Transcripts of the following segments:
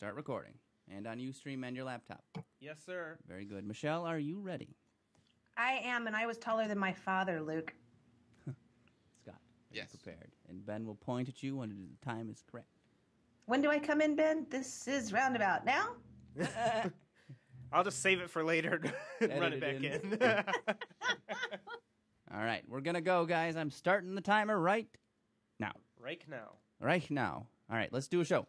Start recording. And on Ustream and your laptop. Yes, sir. Very good. Michelle, are you ready? I am, and I was taller than my father, Luke. Scott, yes. Prepared. And Ben will point at you when the time is correct. When do I come in, Ben? This is Roundabout. Now? I'll just save it for later and run it back in. All right, we're going to go, guys. I'm starting the timer right now. Right now. Right now. All right, let's do a show.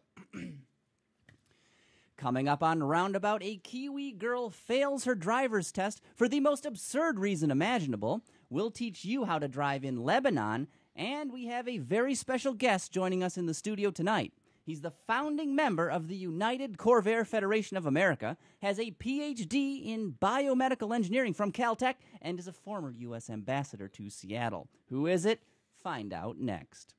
Coming up on Roundabout, a Kiwi girl fails her driver's test for the most absurd reason imaginable. We'll teach you how to drive in Lebanon, and we have a very special guest joining us in the studio tonight. He's the founding member of the United Corvair Federation of America, has a Ph.D. in biomedical engineering from Caltech, and is a former U.S. ambassador to Seattle. Who is it? Find out next.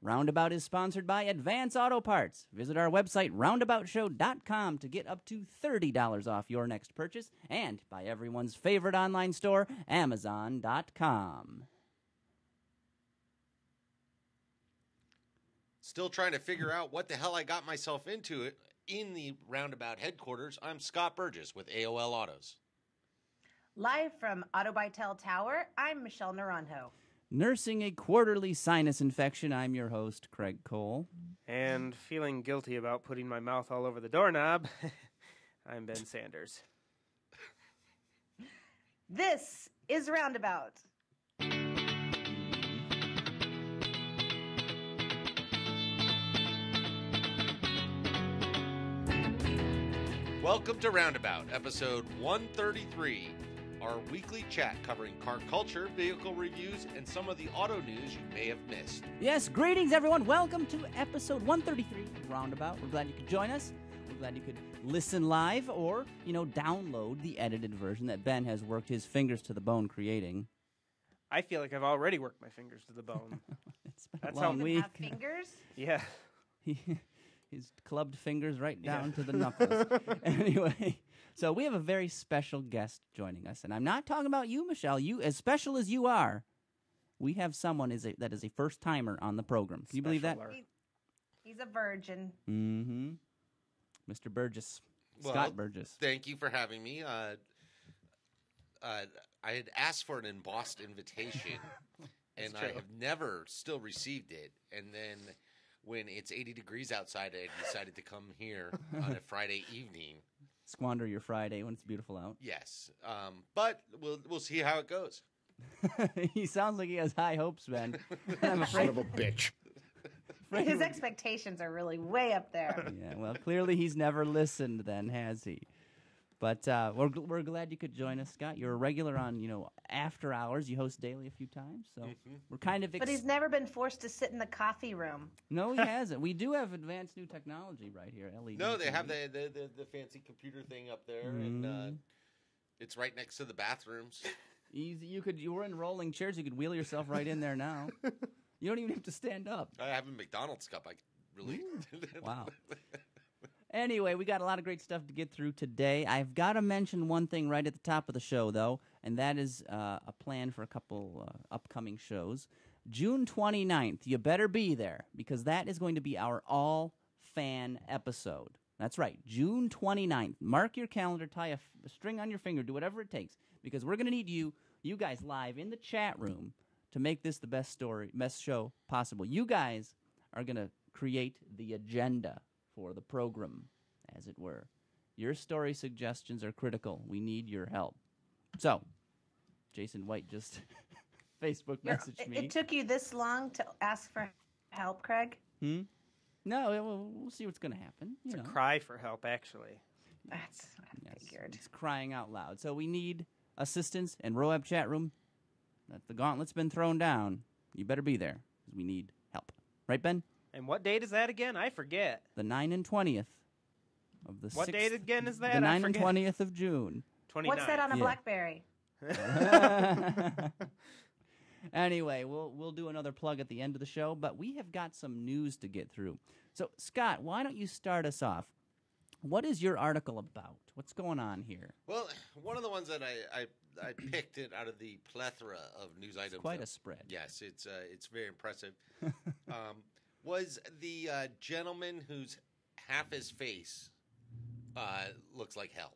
Roundabout is sponsored by Advance Auto Parts. Visit our website, roundaboutshow.com, to get up to $30 off your next purchase, and by everyone's favorite online store, Amazon.com. Still trying to figure out what the hell I got myself into in the Roundabout headquarters. I'm Scott Burgess with AOL Autos. Live from Autobytel Tower, I'm Michelle Naranjo. Nursing a quarterly sinus infection, I'm your host, Craig Cole. And feeling guilty about putting my mouth all over the doorknob, I'm Ben Sanders. This is Roundabout. Welcome to Roundabout, episode 133, our weekly chat covering car culture, vehicle reviews, and some of the auto news you may have missed. Yes, greetings, everyone. Welcome to episode 133 of Roundabout. We're glad you could join us. We're glad you could listen live or, download the edited version that Ben has worked his fingers to the bone creating. I feel like I've already worked my fingers to the bone. It's been That's a long how- week. Have fingers? Yeah. His clubbed fingers right down to the knuckles. Anyway, so we have a very special guest joining us. And I'm not talking about you, Michelle. You, as special as you are, we have someone that is a first-timer on the program. Can you believe that? He's a virgin. Mm-hmm. Mr. Burgess. Scott Burgess. Thank you for having me. I had asked for an embossed invitation, and I have never still received it. And then when it's 80 degrees outside, I decided to come here on a Friday evening. Squander your Friday when it's beautiful out. Yes, but we'll see how it goes. He sounds like he has high hopes, Ben. I'm afraid. Son of a bitch. His expectations are really way up there. Yeah, well, clearly he's never listened then, has he? But we're glad you could join us, Scott. You're a regular on, After Hours. You host daily a few times, so we're kind of... But he's never been forced to sit in the coffee room. No, he hasn't. We do have advanced new technology right here, LED. No, they have the fancy computer thing up there, and it's right next to the bathrooms. Easy. You were in rolling chairs. You could wheel yourself right in there now. You don't even have to stand up. I have a McDonald's cup. I really... Wow. Anyway, we got a lot of great stuff to get through today. I've got to mention one thing right at the top of the show, though, and that is a plan for a couple upcoming shows. June 29th, you better be there, because that is going to be our all-fan episode. That's right, June 29th. Mark your calendar, tie a string on your finger, do whatever it takes, because we're going to need you guys live in the chat room to make this the best show possible. You guys are going to create the agenda for the program, as it were. Your story suggestions are critical. We need your help. So, Jason White just Facebook messaged me. It took you this long to ask for help, Craig? No, we'll see what's going to happen. It's a cry for help, actually. That's what I figured. It's crying out loud. So we need assistance in RoAB chat room. The gauntlet's been thrown down. You better be there, because we need help. Right, Ben? And what date is that again? I forget. The 9 and 20th of the What 6th, date again is that? The 9 I and forget. 20th of June. 29th. What's that on a BlackBerry? Anyway, we'll do another plug at the end of the show, but we have got some news to get through. So, Scott, why don't you start us off? What is your article about? What's going on here? Well, one of the ones that I picked it out of the plethora of news items. It's quite a spread. Yes, it's very impressive. Was the gentleman who's half his face looks like hell.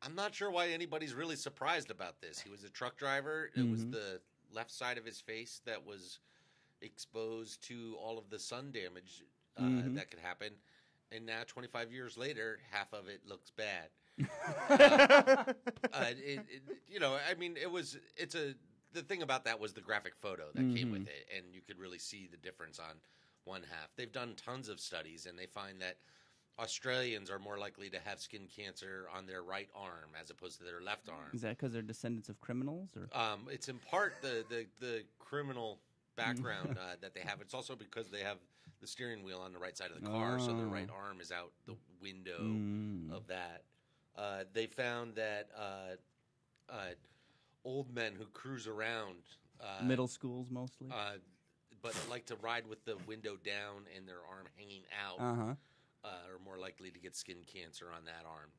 I'm not sure why anybody's really surprised about this. He was a truck driver. It was the left side of his face that was exposed to all of the sun damage that could happen. And now, 25 years later, half of it looks bad. The thing about that was the graphic photo that came with it, and you could really see the difference on one half. They've done tons of studies, and they find that Australians are more likely to have skin cancer on their right arm as opposed to their left arm. Is that because they're descendants of criminals? Or it's in part the criminal background that they have. It's also because they have the steering wheel on the right side of the car, so their right arm is out the window of that. They found that old men who cruise around middle schools mostly, but like to ride with the window down and their arm hanging out, are more likely to get skin cancer on that arm.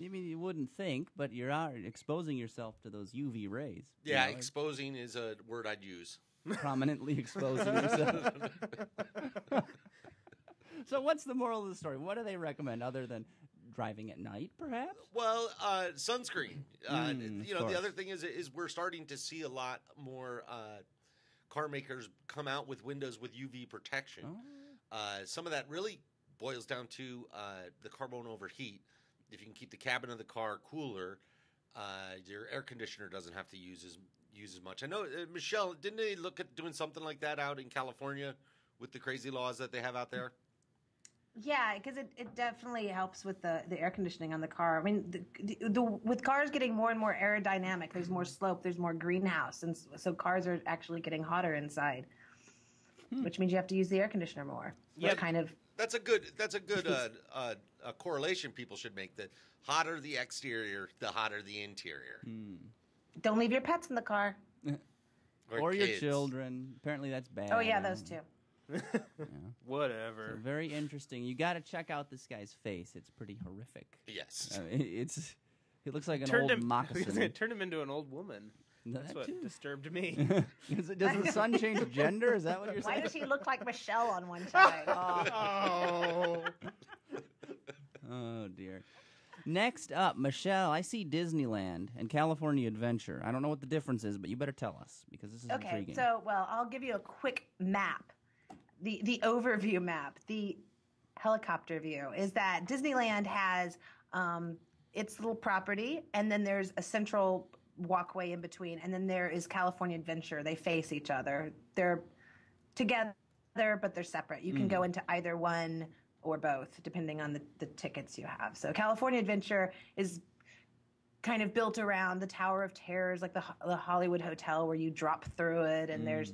I mean, you wouldn't think, but you're exposing yourself to those UV rays. Yeah, exposing is a word I'd use. Prominently exposing yourself. So what's the moral of the story? What do they recommend other than driving at night, perhaps? Well, sunscreen. The other thing is we're starting to see a lot more car makers come out with windows with UV protection. Some of that really boils down to the car won't overheat. If you can keep the cabin of the car cooler, your air conditioner doesn't have to use as much. I know, Michelle, didn't they look at doing something like that out in California with the crazy laws that they have out there? Yeah, because it definitely helps with the air conditioning on the car. I mean, with cars getting more and more aerodynamic, there's more slope, there's more greenhouse, and so cars are actually getting hotter inside, which means you have to use the air conditioner more. Yeah, kind of. That's a good correlation people should make. The hotter the exterior, the hotter the interior. Don't leave your pets in the car. Or your children. Apparently that's bad. Oh, yeah, those two. Whatever. So very interesting. You got to check out this guy's face. It's pretty horrific. Yes. He looks like an old moccasin. It turned him into an old woman. That's what disturbed me. Does the son change gender? Is that what you're saying? Why does he look like Michelle on one side? Oh, dear. Next up, Michelle, I see Disneyland and California Adventure. I don't know what the difference is, but you better tell us because this is intriguing. Okay, so, I'll give you a quick map. The overview map, the helicopter view, is that Disneyland has its little property, and then there's a central walkway in between, and then there is California Adventure. They face each other. They're together, but they're separate. You can go into either one or both, depending on the tickets you have. So California Adventure is kind of built around the Tower of Terrors, like the Hollywood Hotel where you drop through it, and there's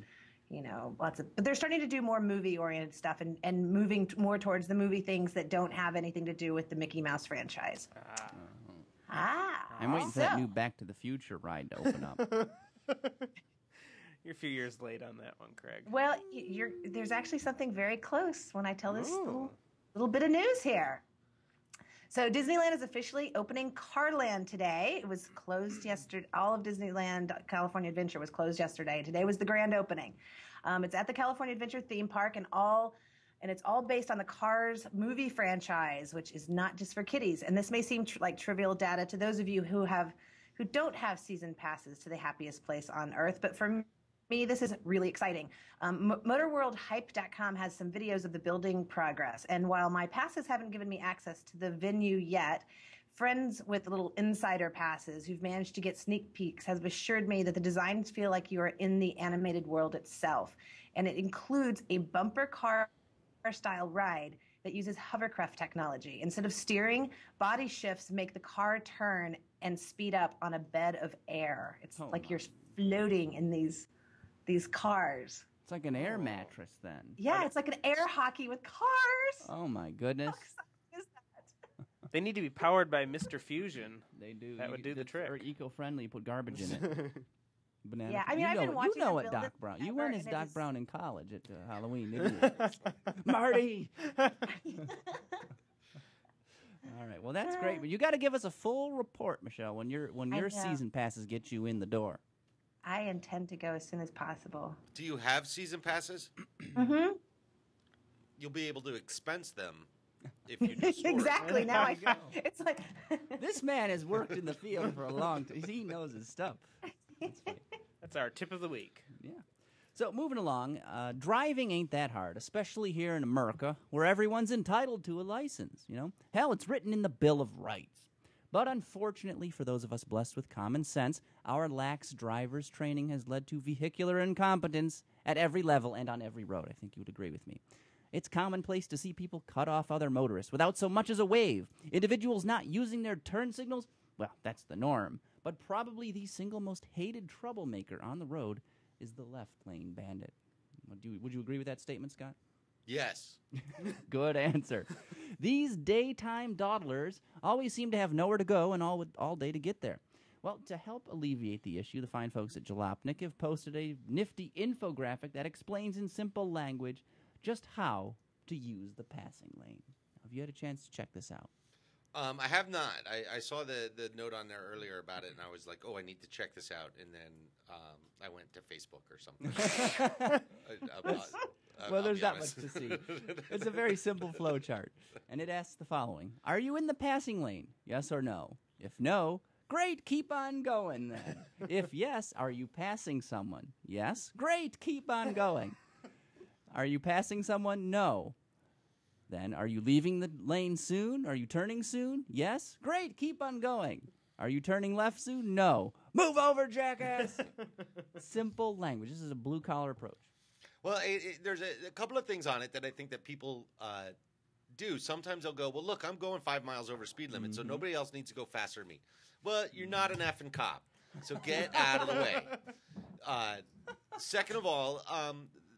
lots of, but they're starting to do more movie-oriented stuff and moving more towards the movie things that don't have anything to do with the Mickey Mouse franchise. I'm waiting for that new Back to the Future ride to open up. You're a few years late on that one, Craig. Well, there's actually something very close when I tell this little bit of news here. So Disneyland is officially opening Carland today. It was closed yesterday. All of Disneyland California Adventure was closed yesterday. Today was the grand opening. It's at the California Adventure theme park, and it's all based on the Cars movie franchise, which is not just for kiddies. And this may seem like trivial data to those of you who don't have season passes to the happiest place on earth, but for me, this is really exciting. MotorWorldHype.com has some videos of the building progress. And while my passes haven't given me access to the venue yet, friends with little insider passes who've managed to get sneak peeks have assured me that the designs feel like you are in the animated world itself. And it includes a bumper car style ride that uses hovercraft technology. Instead of steering, body shifts make the car turn and speed up on a bed of air. It's like you're floating in these cars. It's like an air mattress then. Yeah, it's like an air hockey with cars. Oh my goodness. How exciting is that? They need to be powered by Mr. Fusion. They do. That would do the trick. Or eco-friendly, you put garbage in it. Banana. Yeah, I mean, I've been watching. You know it, Doc Brown. You went as Doc Brown in college at Halloween, didn't you? Marty. All right. Well, that's great, but you got to give us a full report, Michelle, when your season passes get you in the door. I intend to go as soon as possible. Do you have season passes? Mm-hmm. you'll be able to expense them if you just store it. Exactly. Now it's like This man has worked in the field for a long time. He knows his stuff. That's funny. That's our tip of the week. Yeah. So moving along, driving ain't that hard, especially here in America, where everyone's entitled to a license. Hell, it's written in the Bill of Rights. But unfortunately, for those of us blessed with common sense, our lax driver's training has led to vehicular incompetence at every level and on every road. I think you would agree with me. It's commonplace to see people cut off other motorists without so much as a wave. Individuals not using their turn signals, well, that's the norm. But probably the single most hated troublemaker on the road is the left lane bandit. Would you agree with that statement, Scott? Yes. Good answer. These daytime dawdlers always seem to have nowhere to go and all day to get there. Well, to help alleviate the issue, the fine folks at Jalopnik have posted a nifty infographic that explains in simple language just how to use the passing lane. Have you had a chance to check this out? I have not. I saw the note on there earlier about it, and I was like, oh, I need to check this out. And then I went to Facebook or something. Well, there's not much to see. It's a very simple flow chart, and it asks the following. Are you in the passing lane? Yes or no? If no, great, keep on going then. If yes, are you passing someone? Yes? Great, keep on going. Are you passing someone? No. Then, are you leaving the lane soon? Are you turning soon? Yes? Great, keep on going. Are you turning left soon? No. Move over, jackass! Simple language. This is a blue-collar approach. Well, there's a couple of things on it that I think that people do. Sometimes they'll go, well, look, I'm going 5 miles over speed limit, so nobody else needs to go faster than me. Well, you're not an effing cop, so get out of the way. Second of all,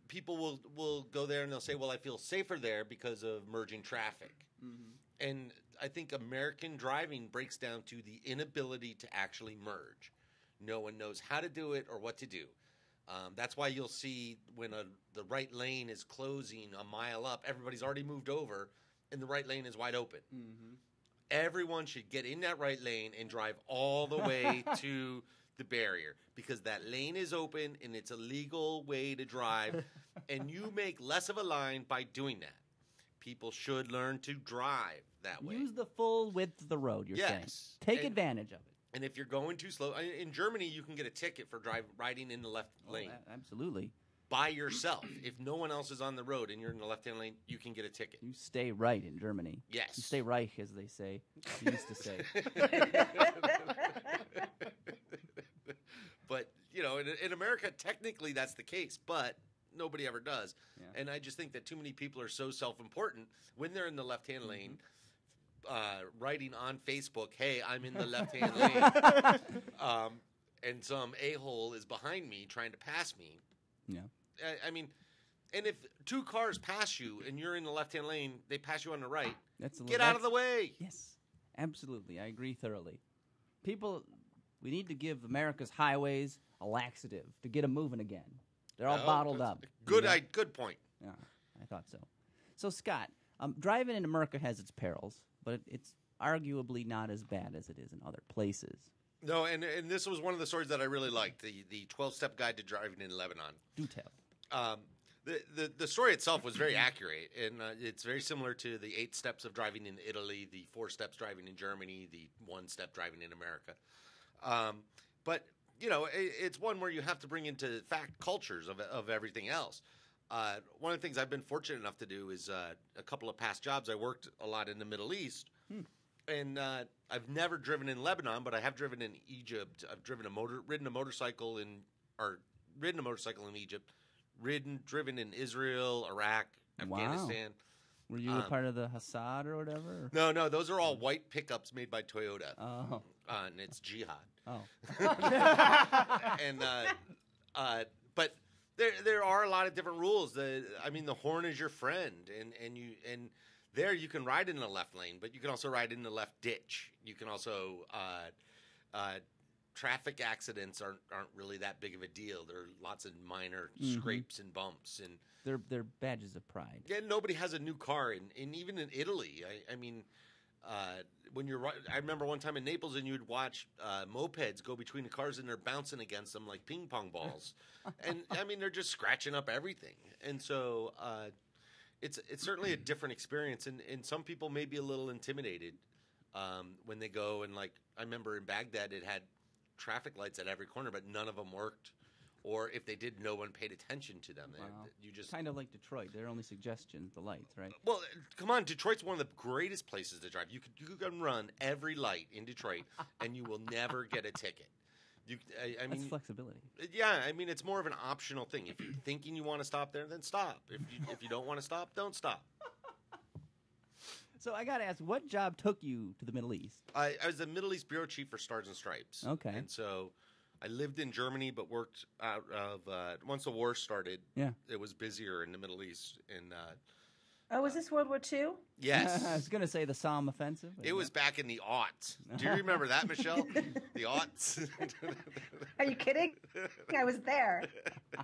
people will go there and they'll say, well, I feel safer there because of merging traffic. Mm-hmm. And I think American driving breaks down to the inability to actually merge. No one knows how to do it or what to do. That's why you'll see when the right lane is closing a mile up, everybody's already moved over, and the right lane is wide open. Mm-hmm. Everyone should get in that right lane and drive all the way to the barrier because that lane is open and it's a legal way to drive, and you make less of a line by doing that. People should learn to drive that way. Use the full width of the road, you're saying. Take advantage of it. And if you're going too slow, in Germany, you can get a ticket for riding in the left lane. Absolutely. By yourself. If no one else is on the road and you're in the left-hand lane, you can get a ticket. You stay right in Germany. Yes. You stay Reich, as they say. You used to say. But, in America, technically that's the case, but nobody ever does. Yeah. And I just think that too many people are so self-important when they're in the left-hand lane. Writing on Facebook, hey, I'm in the left-hand lane, and some a-hole is behind me trying to pass me. Yeah. I mean, and if 2 cars pass you and you're in the left-hand lane, they pass you on the right, get out of the way. Yes, absolutely. I agree thoroughly. People, we need to give America's highways a laxative to get them moving again. They're all bottled up. Good point. Yeah, I thought so. So, Scott, driving in America has its perils, but it's arguably not as bad as it is in other places. No, and this was one of the stories that I really liked, the 12-step guide to driving in Lebanon. Do tell. The story itself was very accurate, and it's very similar to the 8 steps of driving in Italy, the 4 steps driving in Germany, the 1-step driving in America. But, it's one where you have to bring into fact cultures of everything else. One of the things I've been fortunate enough to do is a couple of past jobs. I worked a lot in the Middle East, and I've never driven in Lebanon, but I have driven in Egypt. I've ridden a motorcycle in Egypt, driven in Israel, Iraq, Afghanistan. Were you a part of the Hassad or whatever? No, those are all white pickups made by Toyota. Oh, and it's jihad. Oh, and but. There are a lot of different rules. The horn is your friend, and there you can ride in the left lane, but you can also ride in the left ditch. You can also traffic accidents aren't really that big of a deal. There are lots of minor scrapes and bumps, and they're badges of pride. Yeah, nobody has a new car, and even in Italy, when I remember one time in Naples, and you'd watch mopeds go between the cars, and they're bouncing against them like ping pong balls, and they're just scratching up everything. And so, it's certainly a different experience, and some people may be a little intimidated when they go and like I remember in Baghdad it had traffic lights at every corner, but none of them worked, or if they did, no one paid attention to them. Wow. You just kind of like Detroit. They're only suggestions, the lights, right? Well, come on, Detroit's one of the greatest places to drive. You can run every light in Detroit, and you will never get a ticket. I mean, that's flexibility. Yeah, I mean, it's more of an optional thing. If you're thinking you want to stop there, then stop. If you don't want to stop, don't stop. So I got to ask, what job took you to the Middle East? I was the Middle East bureau chief for Stars and Stripes. Okay. And so I lived in Germany, but worked out of once the war started. Yeah. It was busier in the Middle East. And was this World War II? yes, I was going to say the Somme offensive. It was back in the aughts. Do you remember that, Michelle? The aughts. Are you kidding? I was there.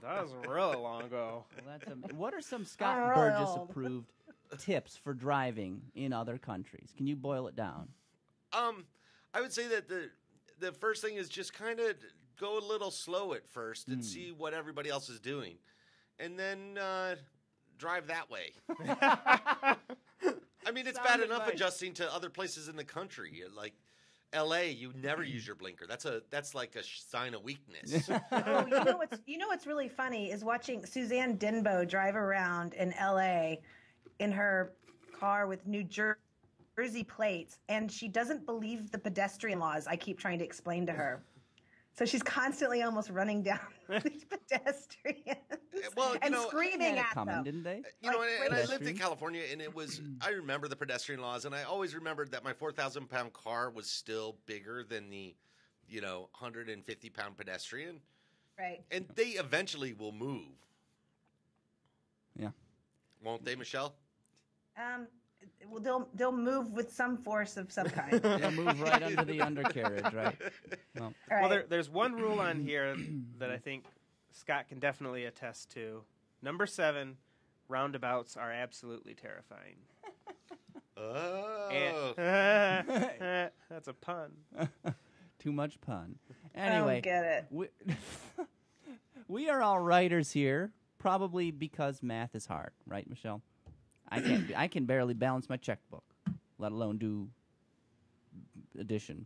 That was really long ago. Well, what are some Scott really Burgess old. approved tips for driving in other countries? Can you boil it down? I would say that the first thing is just kind of go a little slow at first and see what everybody else is doing, and then drive that way. I mean, it's bad enough adjusting to other places in the country. Like L.A., you never use your blinker. That's like a sign of weakness. Oh, you know what's really funny is watching Suzanne Dinbo drive around in L.A. in her car with New Jersey plates, and she doesn't believe the pedestrian laws I keep trying to explain to her. So she's constantly almost running down these pedestrians and screaming at them. Didn't they? You know, and I lived in California, and it was, I remember the pedestrian laws, and I always remembered that my 4,000-pound car was still bigger than the, 150-pound pedestrian. Right. And they eventually will move. Yeah. Won't they, Michelle? Well, they'll move with some force of some kind. They'll move right under the undercarriage, right? Well, Right. Well, there's one rule on here that I think Scott can definitely attest to. Number 7, roundabouts are absolutely terrifying. Oh. That's a pun. too much pun. Anyway, get it. We are all writers here, probably because math is hard, right, Michelle? I can barely balance my checkbook, let alone do addition.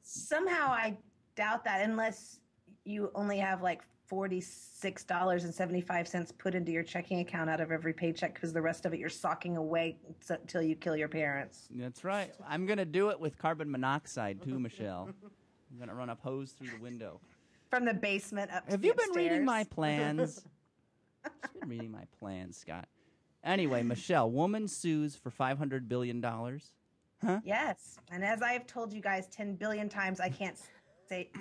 Somehow I doubt that unless you only have like $46.75 put into your checking account out of every paycheck because the rest of it you're socking away until you kill your parents. That's right. I'm going to do it with carbon monoxide, too, Michelle. I'm going to run a hose through the window. From the basement up to Have the you been upstairs. reading my plans? I've been reading my plans, Scott. Anyway, Michelle, woman sues for $500 billion. Huh? Yes. And as I've told you guys 10 billion times, I can't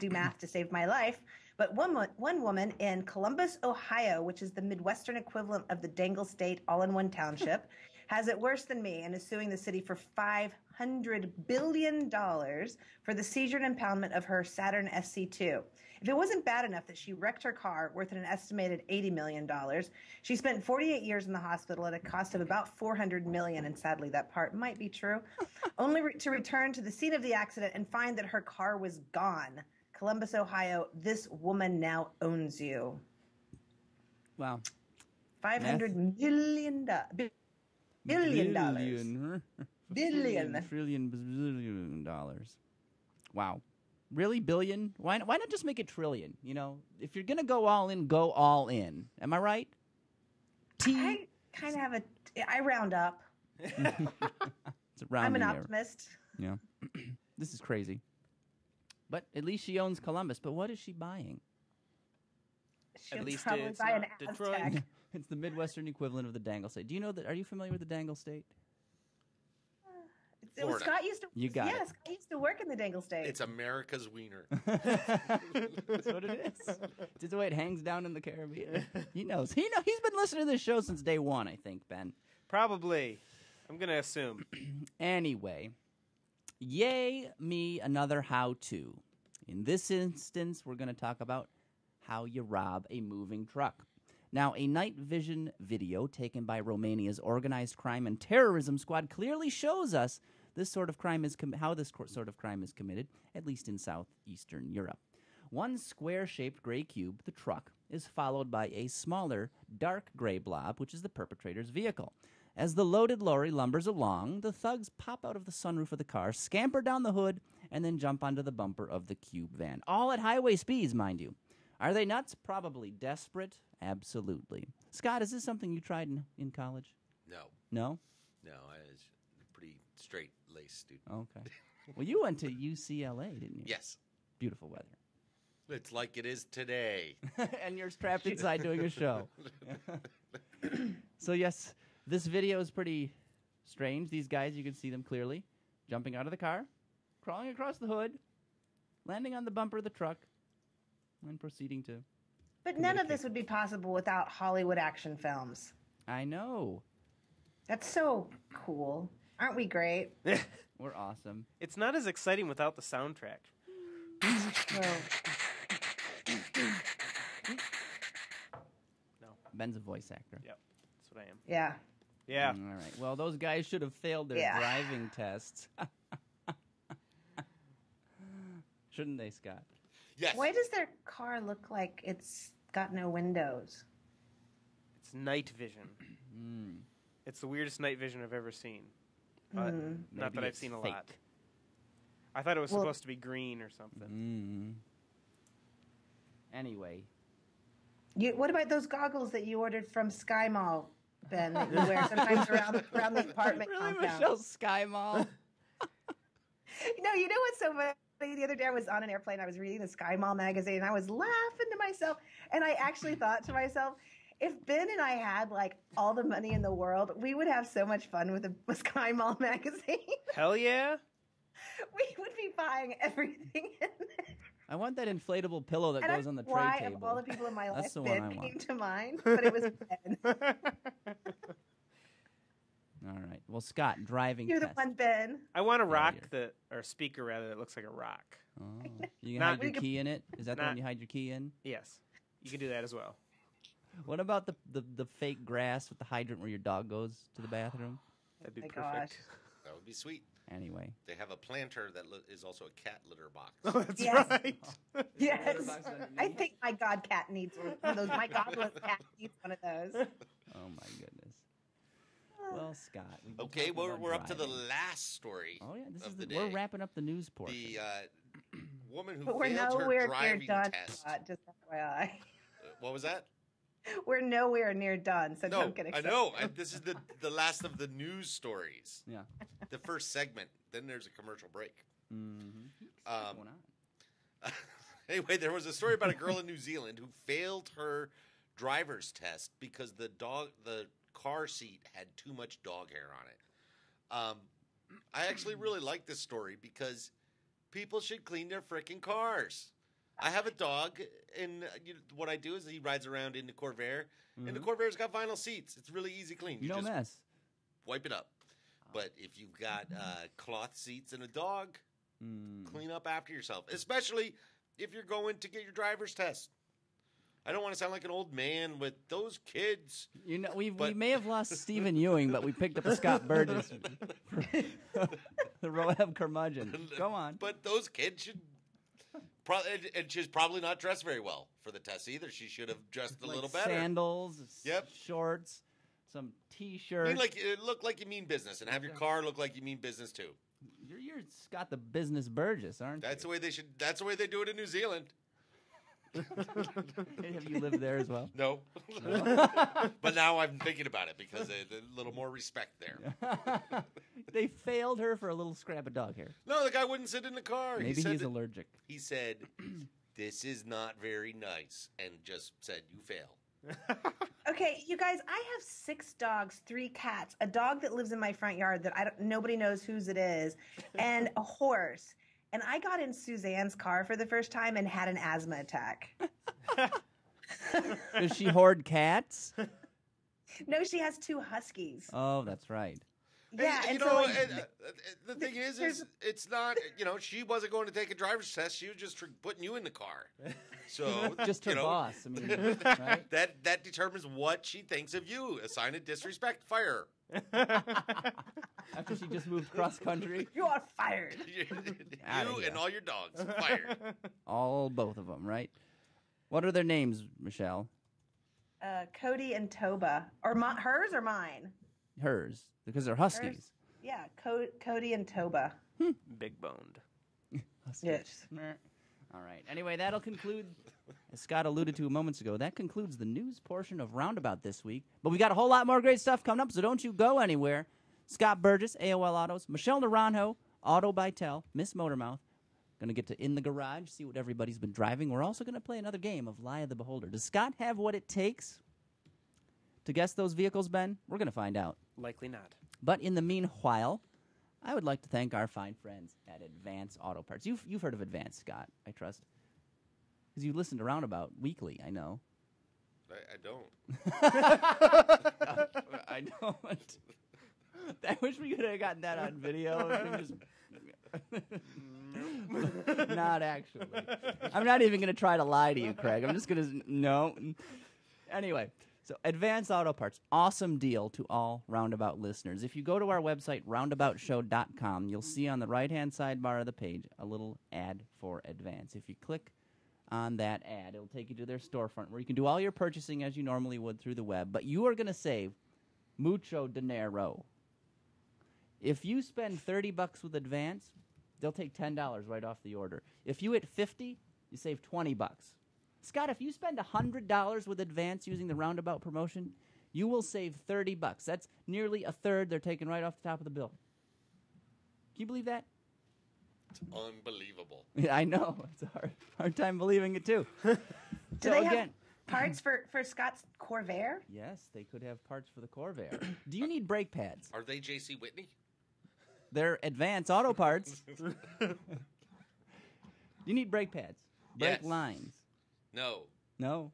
do math to save my life. But one woman in Columbus, Ohio, which is the Midwestern equivalent of the Dangle State all-in-one township, has it worse than me and is suing the city for $500 billion for the seizure and impoundment of her Saturn SC2. If it wasn't bad enough that she wrecked her car worth an estimated $80 million, she spent 48 years in the hospital at a cost of about $400 million, and sadly that part might be true, only to return to the scene of the accident and find that her car was gone. Columbus, Ohio, this woman now owns you. Wow. $500 million. Billion dollars. Trillion dollars. Wow. Really, billion? Why not just make it trillion? If you're going to go all in, go all in. Am I right? I kind of have I round up. It's a rounding I'm an error. optimist. Yeah. This is crazy. But at least she owns Columbus. But what is she buying? She'll At least probably it's buy an not Detroit. Aztec. It's the Midwestern equivalent of the Dangle State. Do you know that? Are you familiar with the Dangle State? It was Florida. Scott used to. You got it. Scott used to work in the Dangle State. It's America's wiener. That's what it is. It's the way it hangs down in the Caribbean. He knows. He's been listening to this show since day one, I think, Ben. Probably. I'm going to assume. Anyway, yay me another how-to. In this instance, we're going to talk about how you rob a moving truck. Now, a night vision video taken by Romania's Organized Crime and Terrorism Squad clearly shows us how this sort of crime is committed, at least in southeastern Europe. One square-shaped gray cube, the truck, is followed by a smaller, dark gray blob, which is the perpetrator's vehicle. As the loaded lorry lumbers along, the thugs pop out of the sunroof of the car, scamper down the hood, and then jump onto the bumper of the cube van. All at highway speeds, mind you. Are they nuts? Probably. Desperate? Absolutely. Scott, is this something you tried in college? No. No? No, I was a pretty straight-laced student. Okay. Well, you went to UCLA, didn't you? Yes. Beautiful weather. It's like it is today. And you're strapped inside doing a show. So, yes, this video is pretty strange. These guys, you can see them clearly, jumping out of the car, crawling across the hood, landing on the bumper of the truck, and proceeding to... But none of this would be possible without Hollywood action films. I know. That's so cool. Aren't we great? We're awesome. It's not as exciting without the soundtrack. Well, No. Ben's a voice actor. Yep. That's what I am. yeah. Yeah. All right. Well, those guys should have failed their Yeah. driving tests. Shouldn't they, Scott? Yes. Why does their car look like it's got no windows? It's night vision. It's the weirdest night vision I've ever seen. Not Maybe that I've it's seen a fake. lot. I thought it was Well- supposed to be green or something. Anyway. What about those goggles that you ordered from Sky Mall, Ben, that you wear sometimes around the apartment Really, compound? Michelle Sky Mall? No, you know what's so funny? The other day I was on an airplane. I was reading the Sky Mall magazine, and I was laughing to myself. And I actually thought to myself, if Ben and I had like all the money in the world, we would have so much fun with the Sky Mall magazine. Hell yeah. We would be buying everything in there. I want that inflatable pillow that And I goes on the don't know tray why table. of all the people in my life, That's the one I Ben want. came to mind, but it was Ben. All right. Well, Scott, driving You're the test. one, Ben. I want a rock Failure. or speaker rather that looks like a rock. Oh. You can Not- hide your key in it? Is that the Not- one you hide your key in? Yes. You can do that as well. What about the fake grass with the hydrant where your dog goes to the bathroom? That'd be My perfect. gosh. That would be sweet. Anyway. They have a planter that is also a cat litter box. Oh, that's Yes. right. Yes. Letterbox underneath. I think my god cat needs one of those. My godless cat needs one of those. Oh, my goodness. Well, Scott. we've been Okay, talking about we're up to the driving. last story. Oh, yeah. This of is the we're day. wrapping up the news portion. The woman who But we're failed her nowhere near driving done, test. Scott, just FYI. What was that? We're nowhere near done, so No, don't get I excited. know. This is the last of the news stories. Yeah. The first segment. Then there's a commercial break. What's going on? Anyway, there was a story about a girl in New Zealand who failed her driver's test because the car seat had too much dog hair on it. I actually really like this story because people should clean their frickin' cars. I have a dog, and what I do is he rides around in the Corvair, and the Corvair's got vinyl seats. It's really easy clean. You don't just mess. wipe it up. But if you've got cloth seats and a dog, clean up after yourself, especially if you're going to get your driver's test. I don't want to sound like an old man with those kids. You know, we But- may have lost Stephen Ewing, but we picked up a Scott Burgess. The Roab curmudgeon. Go on. But those kids should and she's probably not dressed very well for the test either. She should have dressed a Like little better. Sandals, Yep. shorts, some I T-shirts. mean, like it look like you mean business, and have your car look like you mean business too. You're Scott the Business Burgess, aren't That's you? the way they should. That's the way they do it in New Zealand. Have you lived there as well? No, but now I'm thinking about it because there's a little more respect there. They failed her for a little scrap of dog hair. No, the guy wouldn't sit in the car. Maybe he said he's that- allergic. He said, "This is not very nice," and just said, "You fail." Okay, you guys, I have 6 dogs, 3 cats, a dog that lives in my front yard that nobody knows whose it is, and a horse. And I got in Suzanne's car for the first time and had an asthma attack. Does she hoard cats? No, she has 2 huskies. Oh, that's right. Yeah, And, and you so know, like, the thing is there's- it's not. You know, she wasn't going to take a driver's test. She was just putting you in the car. So Just her you know, boss. I mean, right? That determines what she thinks of you. A sign of disrespect. Fire her. After she just moved cross country, you are fired. Outta You here. and all your dogs fired. all both of them, right? What are their names, Michelle? Cody and Toba. Or hers or mine? Hers, because they're Huskies. Hers. Yeah, Cody and Toba. Big boned. Yes. All right. Anyway, that'll conclude, as Scott alluded to moments ago, that concludes the news portion of Roundabout this week. But we got a whole lot more great stuff coming up, so don't you go anywhere. Scott Burgess, AOL Autos, Michelle Naranjo, Auto by Tel, Miss Motormouth. Going to get to In the Garage, see what everybody's been driving. We're also going to play another game of Lie of the Beholder. Does Scott have what it takes to guess those vehicles, Ben? We're going to find out. Likely not. But in the meanwhile, I would like to thank our fine friends at Advance Auto Parts. You've heard of Advance, Scott, I trust. Because you listen to Roundabout weekly, I know. I don't. I don't. I wish we could have gotten that on video. Not actually. I'm not even going to try to lie to you, Craig. I'm just going to... No. Anyway, so Advance Auto Parts, awesome deal to all Roundabout listeners. If you go to our website, roundaboutshow.com, you'll see on the right-hand sidebar of the page a little ad for Advance. If you click on that ad, it'll take you to their storefront where you can do all your purchasing as you normally would through the web, but you are going to save mucho dinero. If you spend $30 with Advance, they'll take $10 right off the order. If you hit $50, you save $20. Scott, if you spend $100 with Advance using the Roundabout promotion, you will save $30. That's nearly a third they're taking right off the top of the bill. Can you believe that? It's unbelievable. Yeah, I know. It's a hard time believing it, too. Do they have parts for Scott's Corvair? Yes, they could have parts for the Corvair. Do you need brake pads? Are they J.C. Whitney? They're Advance Auto Parts. You need brake pads. Brake lines. No.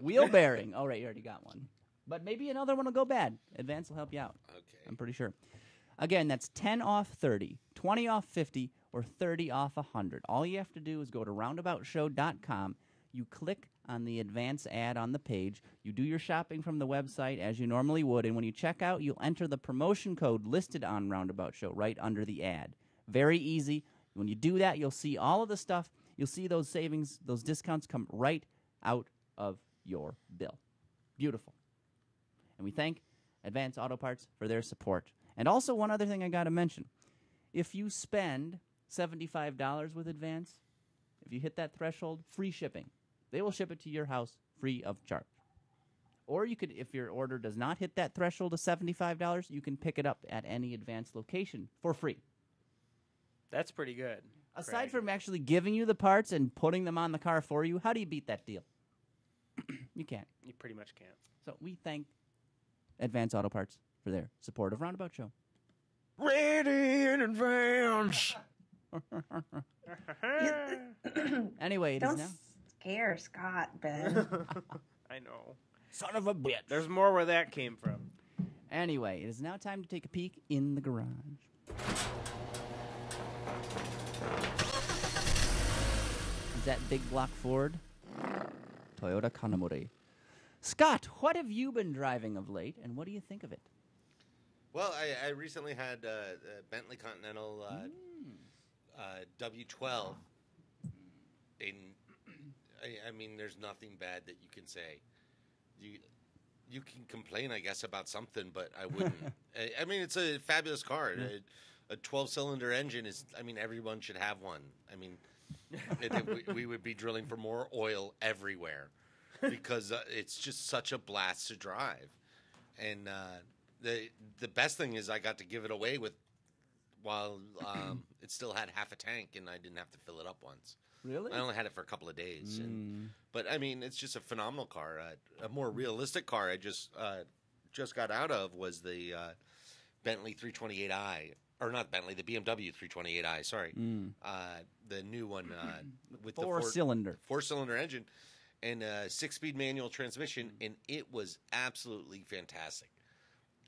Wheel bearing. Oh, right, you already got one. But maybe another one will go bad. Advance will help you out. Okay. I'm pretty sure. Again, that's 10 off 30, 20 off 50, or 30 off 100. All you have to do is go to roundaboutshow.com. You click on the Advance ad on the page. You do your shopping from the website as you normally would, and when you check out, you'll enter the promotion code listed on Roundabout Show right under the ad. Very easy. When you do that, you'll see all of the stuff. You'll see those savings, those discounts come right out of your bill. Beautiful. And we thank Advance Auto Parts for their support. And also one other thing I got to mention. If you spend $75 with Advance, if you hit that threshold, free shipping. They will ship it to your house free of charge. Or you could, if your order does not hit that threshold of $75, you can pick it up at any Advance location for free. That's pretty good. Aside from actually giving you the parts and putting them on the car for you, how do you beat that deal? You can't. You pretty much can't. So we thank Advance Auto Parts for their support of Roundabout Show. Ready in advance. Anyway, it is now. Scare Scott, Ben. I know. Son of a bitch. There's more where that came from. Anyway, it is now time to take a peek in the garage. Is that big block Ford? Toyota Kanamori. Scott, what have you been driving of late, and what do you think of it? Well, I recently had a Bentley Continental W12. I mean, there's nothing bad that you can say. You can complain, I guess, about something, but I wouldn't. I mean, it's a fabulous car. Yeah. A 12-cylinder engine is, I mean, everyone should have one. I mean, we would be drilling for more oil everywhere because it's just such a blast to drive. And the best thing is I got to give it away while it still had half a tank, and I didn't have to fill it up once. Really? I only had it for a couple of days. But, I mean, it's just a phenomenal car. A more realistic car I just got out of was the Bentley 328i. Or not Bentley, the BMW 328i, sorry. The new one with the four-cylinder engine and a 6-speed manual transmission, and it was absolutely fantastic.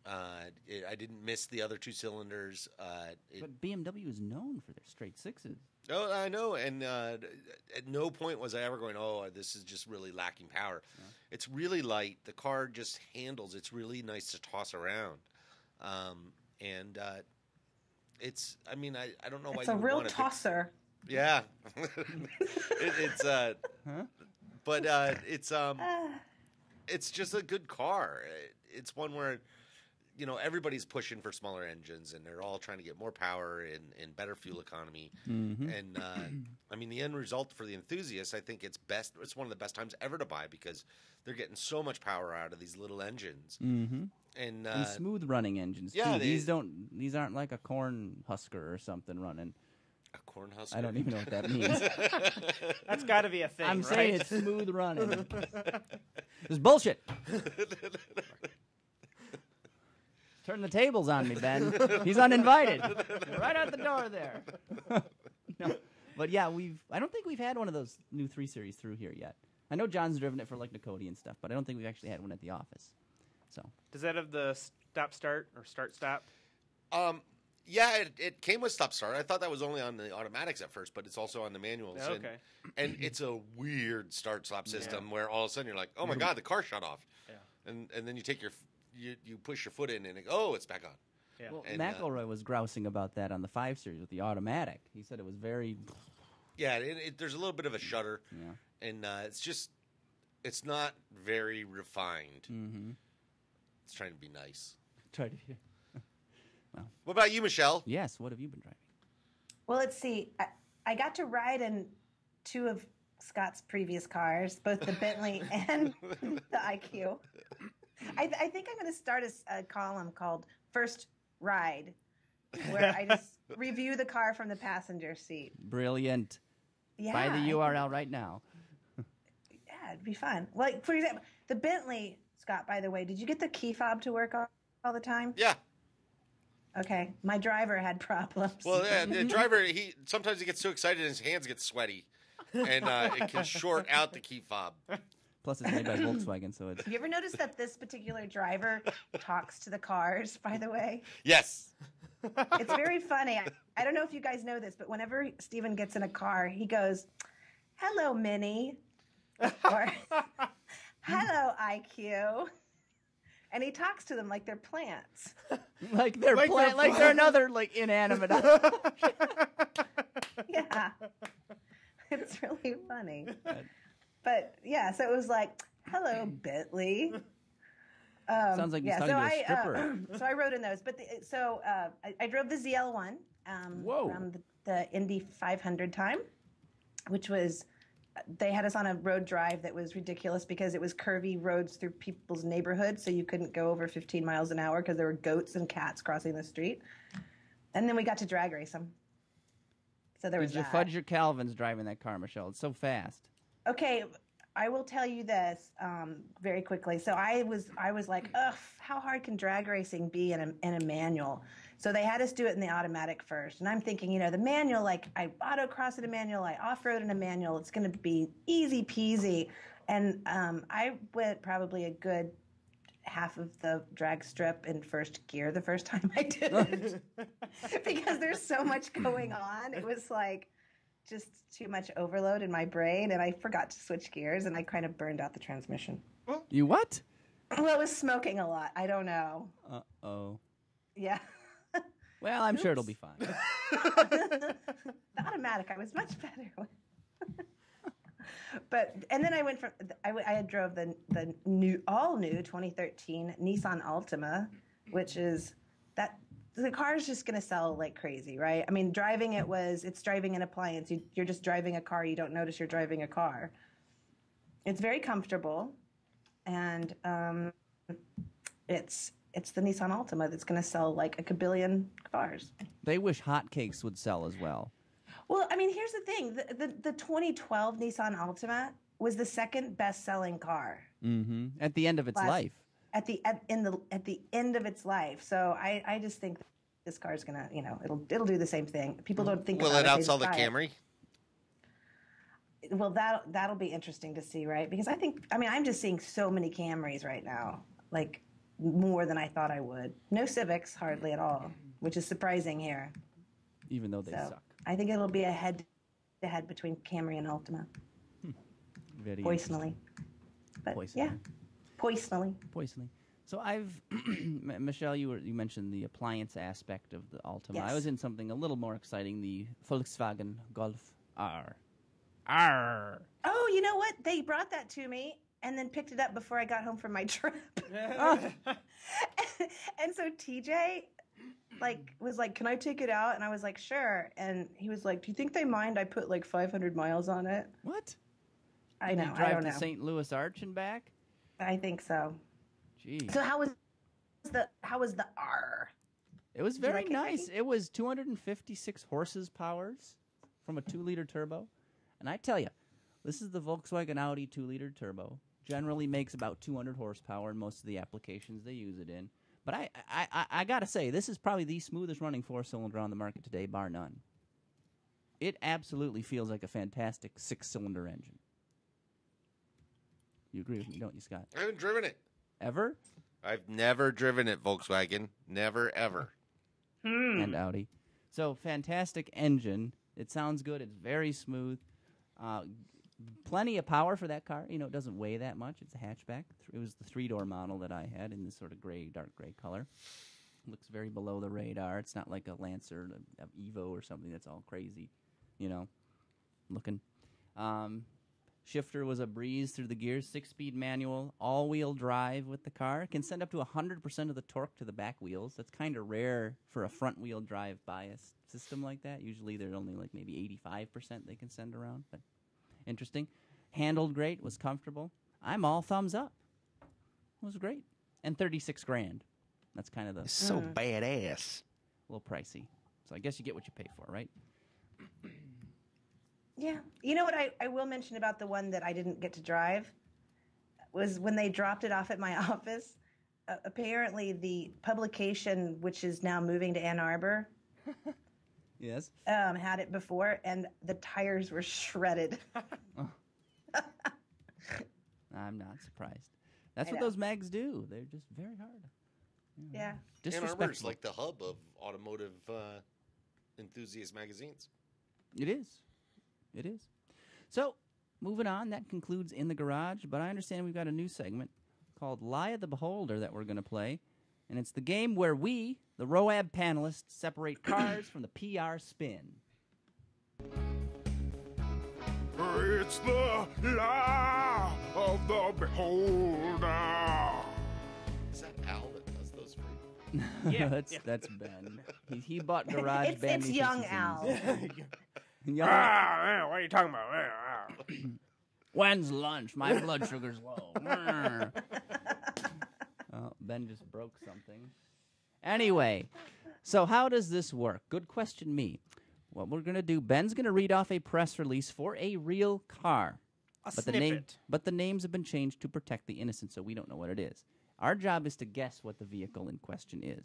I didn't miss the other 2 cylinders. But BMW is known for their straight 6s. Oh, I know, and at no point was I ever going, oh, this is just really lacking power. Yeah. It's really light. The car just handles. It's really nice to toss around. It's, I mean, I don't know why you would want it. It's a real tosser. Yeah. But it's just a good car. It's one where, everybody's pushing for smaller engines, and they're all trying to get more power and better fuel economy. Mm-hmm. And I mean, the end result for the enthusiasts, I think it's best. It's one of the best times ever to buy because they're getting so much power out of these little engines. Mm-hmm. And smooth running engines. Yeah, too. These aren't like a corn husker or something running. A corn husker? I don't even know what that means. That's got to be a thing. I'm right? saying it's smooth running. It's bullshit. Turn the tables on me, Ben. He's uninvited. Right out the door there. No. But yeah, I don't think we've had one of those new 3 Series through here yet. I know John's driven it for like Nicody and stuff, but I don't think we've actually had one at the office. So Does that have the stop-start or start-stop? Yeah, it came with stop-start. I thought that was only on the automatics at first, but it's also on the manuals. Oh, okay. And it's a weird start-stop system where all of a sudden you're like, oh, my God, the car shut off. Yeah. And then you take you push your foot in and it's back on. Yeah. well, And, McElroy was grousing about that on the 5 Series with the automatic. He said it was very... Yeah, there's a little bit of a shudder. Yeah. And it's not very refined. Mm-hmm. It's trying to be nice. Try to... What about you, Michelle? Yes, what have you been driving? Well, let's see. I got to ride in 2 of Scott's previous cars, both the Bentley and the IQ. I think I'm going to start a column called First Ride, where I just review the car from the passenger seat. Brilliant. Yeah, Buy the URL right now. Yeah, it'd be fun. Like, for example, the Bentley, Scott, by the way, did you get the key fob to work all the time? Yeah. Okay, my driver had problems. Well, the driver, sometimes he gets so excited his hands get sweaty, and it can short out the key fob. Plus, it's made by Volkswagen, so it's... Have you ever noticed that this particular driver talks to the cars, by the way? Yes. It's very funny. I don't know if you guys know this, but whenever Steven gets in a car, he goes, "Hello, Minnie," or "Hello, IQ." And he talks to them like they're plants. like they're like they're another like inanimate. Yeah. It's really funny. But yeah, so it was like, "Hello, Bentley." Sounds like you're talking to a stripper. So I rode in those. But I drove the ZL1 around the Indy 500 time, which was, they had us on a road drive that was ridiculous because it was curvy roads through people's neighborhoods, so you couldn't go over 15 miles an hour because there were goats and cats crossing the street. And then we got to drag race them. So there was Did you that. fudge your Calvins driving that car, Michelle? It's so fast. Okay, I will tell you this very quickly. So I was like, ugh, how hard can drag racing be in a manual? So they had us do it in the automatic first. And I'm thinking, the manual, like I autocross in a manual, I off-road in a manual, it's going to be easy peasy. And I went probably a good half of the drag strip in first gear the first time I did it. Because there's so much going on. It was like just too much overload in my brain, and I forgot to switch gears, and I kind of burned out the transmission. You what? Well, I was smoking a lot. I don't know. Uh-oh. Yeah. Well, I'm sure it'll be fine. The automatic, I was much better with. And then I went from, I drove the all new 2013 Nissan Altima, which is that the car is just going to sell like crazy, right? I mean, driving it's driving an appliance. You're just driving a car. You don't notice you're driving a car. It's very comfortable, and it's the Nissan Altima that's going to sell like a kabillion cars. They wish hotcakes would sell as well. Well, I mean, here's the thing: the 2012 Nissan Altima was the second best-selling car. Mm-hmm. At the end of its life. At the end of its life. So I just think this car is gonna, it'll do the same thing. People don't think. Will about it outsell the buy Camry? Well, that'll be interesting to see, right? Because I'm just seeing so many Camrys right now, like more than I thought I would. No Civics, hardly at all, which is surprising here. Even though they suck. I think it'll be a head-to-head between Camry and Altima. Very Poisonally. But Poisonally. yeah, poisonally. Poisonally. So Michelle, you mentioned the appliance aspect of the Altima. Yes. I was in something a little more exciting, the Volkswagen Golf R. Arr. Oh, you know what? They brought that to me and then picked it up before I got home from my trip. And so TJ was like, "Can I take it out?" And I was like, "Sure." And he was like, "Do you think they mind I put like 500 miles on it?" What? I know. You I drive don't to know. St. Louis Arch and back? I think so. Gee. So how was the R? It was you very like it, nice. Ricky? It was 256 horses powers from a 2-liter turbo. And I tell you, this is the Volkswagen Audi 2-liter turbo. Generally makes about 200 horsepower in most of the applications they use it in. But I got to say, this is probably the smoothest running 4-cylinder on the market today, bar none. It absolutely feels like a fantastic 6-cylinder engine. You agree with me, don't you, Scott? I haven't driven it. Ever? I've never driven it, Volkswagen. Never, ever. And Audi. So, fantastic engine. It sounds good. It's very smooth. Plenty of power for that car. You know, it doesn't weigh that much. It's a hatchback. It was the 3-door model that I had in this sort of gray, dark gray color. Looks very below the radar. It's not like a Lancer, an Evo or something that's all crazy, you know, looking. Shifter was a breeze through the gears, 6-speed manual, all-wheel drive with the car. It can send up to 100% of the torque to the back wheels. That's kind of rare for a front-wheel drive bias system like that. Usually there's only like maybe 85% they can send around, but interesting. Handled great, was comfortable. I'm all thumbs up. It was great. And $36,000. That's kind of the So badass. a little pricey. So I guess you get what you pay for, right? Yeah. You know what I will mention about the one that I didn't get to drive was when they dropped it off at my office. Apparently the publication, which is now moving to Ann Arbor, Yes. had it before, and the tires were shredded. I'm not surprised. That's I what know. those mags do. They're just very hard. Yeah. Ann Disrespectful. Arbor's like the hub of automotive enthusiast magazines. It is. It is. So, moving on, that concludes In the Garage, but I understand we've got a new segment called Lie of the Beholder that we're going to play, and it's the game where we, the RoAB panelists, separate cars from the PR spin. It's the lie of the beholder. Is that Al that does those for you? Yeah, That's Ben. He bought Garage It's Band. young Al. Young Man, what are you talking about? When's lunch? My blood sugar's low. Oh, Ben just broke something. Anyway, so how does this work? Good question, me. What we're going to do, Ben's going to read off a press release for a real car. But The names have been changed to protect the innocent, so we don't know what it is. Our job is to guess what the vehicle in question is.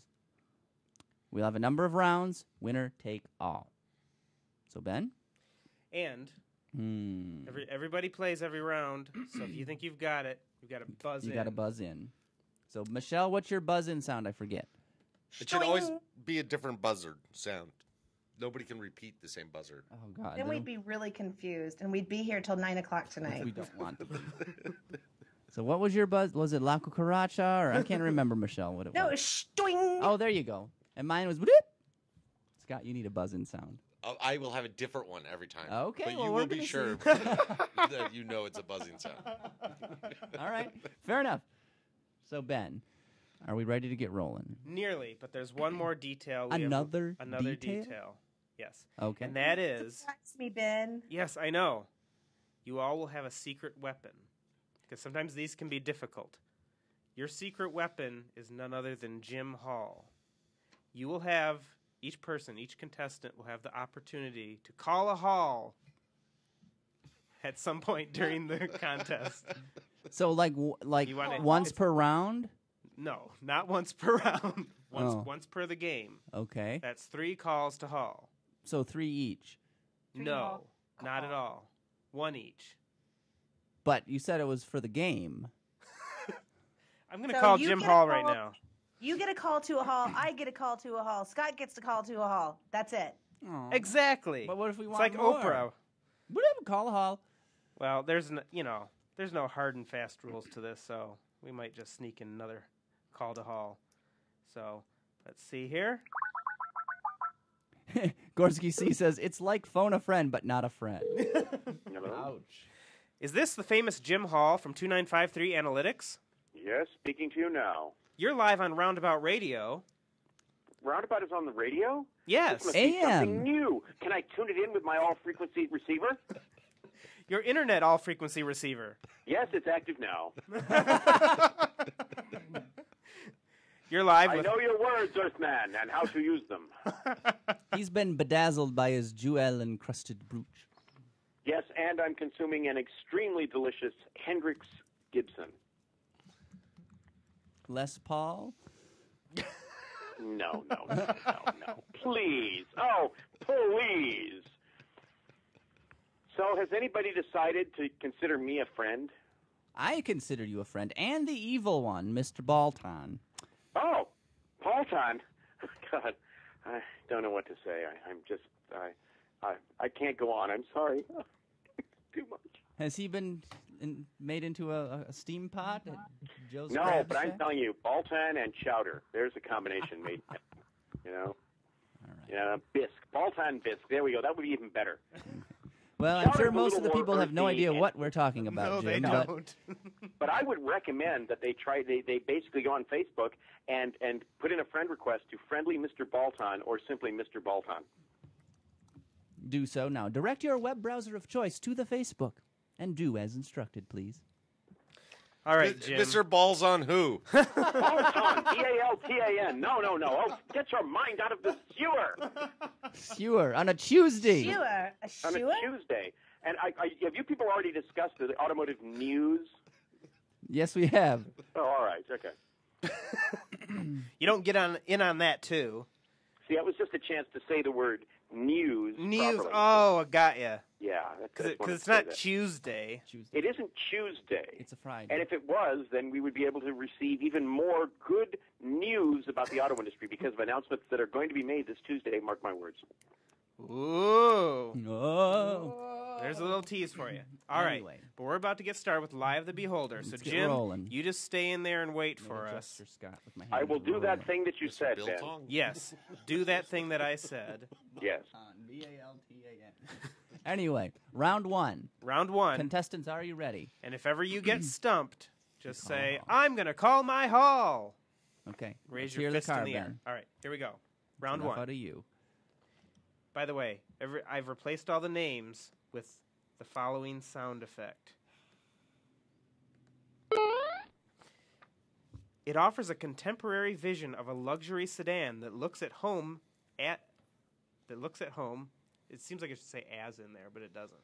We'll have a number of rounds. Winner take all. So, Ben? And everybody plays every round, so if you think you've got it, you've got to buzz in. You got to buzz in. So, Michelle, what's your buzz-in sound? I forget. It should always be a different buzzard sound. Nobody can repeat the same buzzard. Oh, God. Then we'd be really confused, and we'd be here till 9 o'clock tonight. We don't want to be. So what was your buzz? Was it La Cucaracha? Or I can't remember, Michelle, what it No, was. shtoing. Oh, there you go. And mine was... Bloop. Scott, you need a buzz-in sound. I will have a different one every time. Okay, But well, you we're will be gonna sure see. that you know it's a buzzing sound. All right. Fair enough. So, Ben, are we ready to get rolling? Nearly, but there's one more detail. Another detail? Yes. Okay. And that is... Surprise me, Ben. Yes, I know. You all will have a secret weapon, because sometimes these can be difficult. Your secret weapon is none other than Jim Hall. You will have, each contestant will have the opportunity to call a Hall at some point during the contest. So, like You wanna- once per round? No, not once per round. Once per the game. Okay. That's 3 calls to Hall. So 3 each. No, Hall. not at all. 1 each. But you said it was for the game. I'm going to So call you Jim get a Hall right call- now. You get a call to a hall. I get a call to a hall. Scott gets a call to a hall. That's it. Exactly. But what if we It's want like more? Oprah. Whatever, call a hall. Well, there's no hard and fast rules to this, so we might just sneak in another call to Hall. So let's see here. Gorski C says, it's like phone a friend, but not a friend. Ouch. Is this the famous Jim Hall from 2953 Analytics? Yes, speaking to you now. You're live on Roundabout Radio. Roundabout is on the radio? Yes. This must be AM. something new. Can I tune it in with my all-frequency receiver? Your internet all-frequency receiver. Yes, it's active now. You're live I with... know your words, Earthman, and how to use them. He's been bedazzled by his jewel-encrusted brooch. Yes, and I'm consuming an extremely delicious Hendrix Gibson. Les Paul? No. Please. Oh, please. So has anybody decided to consider me a friend? I consider you a friend, and the evil one, Mr. Balton. Oh, Paulton. God, I don't know what to say. I can't go on. I'm sorry. Too much. Has he been made into a steam pot at Joe's No, Crab but I'm Shack? telling you, Baltan and chowder. There's a combination made. You know? All right. Yeah, bisque. Baltan bisque. There we go. That would be even better. Well, I'm Chowder's sure a most of the little people more have no earthy idea and- what we're talking about, No, Jim. they but don't. But I would recommend that they try. They basically go on Facebook and put in a friend request to friendly Mr. Baltan or simply Mr. Baltan. do so now. Direct your web browser of choice to the Facebook, and do as instructed, please. All right, Jim. Mr. Balls on who? Baltan, Baltan. No. Oh, get your mind out of the sewer. Sewer on a Tuesday. Sure. A On sure? a Tuesday. And have you people already discussed the automotive news? Yes, we have. Oh, all right, okay. You don't get in on that, too. See, that was just a chance to say the word news. News. properly. Oh, I got you. Yeah, Because wanted it's to say not that. Tuesday. Tuesday. It isn't Tuesday. It's a Friday. And if it was, then we would be able to receive even more good news about the auto industry because of announcements that are going to be made this Tuesday. Mark my words. Ooh. Oh. There's a little tease for you. All right. Anyway. But we're about to get started with Live the Beholder. So, Let's get Jim, rolling. you just stay in there and wait for us. Mr. Scott with my I hands will do that rolling. thing that you said, Ben. Biltong? Yes. Do that thing that I said. Yes. On Baltan. Anyway, round one. Round one. Contestants, are you ready? And if ever you get stumped, just Call say, hall. I'm going to call my hall. Okay. Raise let's your hear fist the card, in the air. Ben. All right. Here we go. Round Enough one. out of you. By the way, I've replaced all the names with the following sound effect. It offers a contemporary vision of a luxury sedan that looks at home. It seems like it should say as in there, but it doesn't.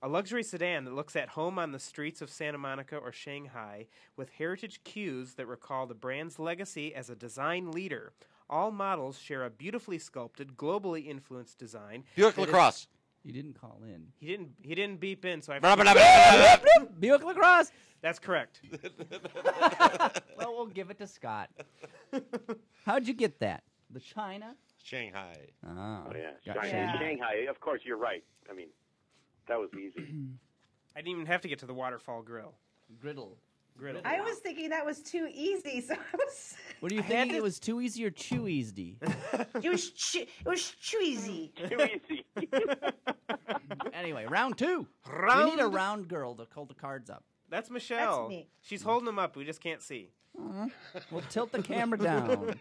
A luxury sedan that looks at home on the streets of Santa Monica or Shanghai with heritage cues that recall the brand's legacy as a design leader. All models share a beautifully sculpted, globally influenced design. Buick that is- Lacrosse. You didn't call in. He didn't beep in, so I. Buick Lacrosse. That's correct. Well, we'll give it to Scott. How'd you get that? The China? Shanghai. Oh, Oh, yeah. gotcha. Shanghai. Of course, you're right. I mean, that was easy. I didn't even have to get to the waterfall grill. Griddle. I was thinking that was too easy, so I was. What are you thinking? It was too easy or too easy? It was too easy. Too easy. Anyway, round two. Round. We need a round girl to hold the cards up. That's Michelle. That's me. She's holding them up. We just can't see. We'll tilt the camera down.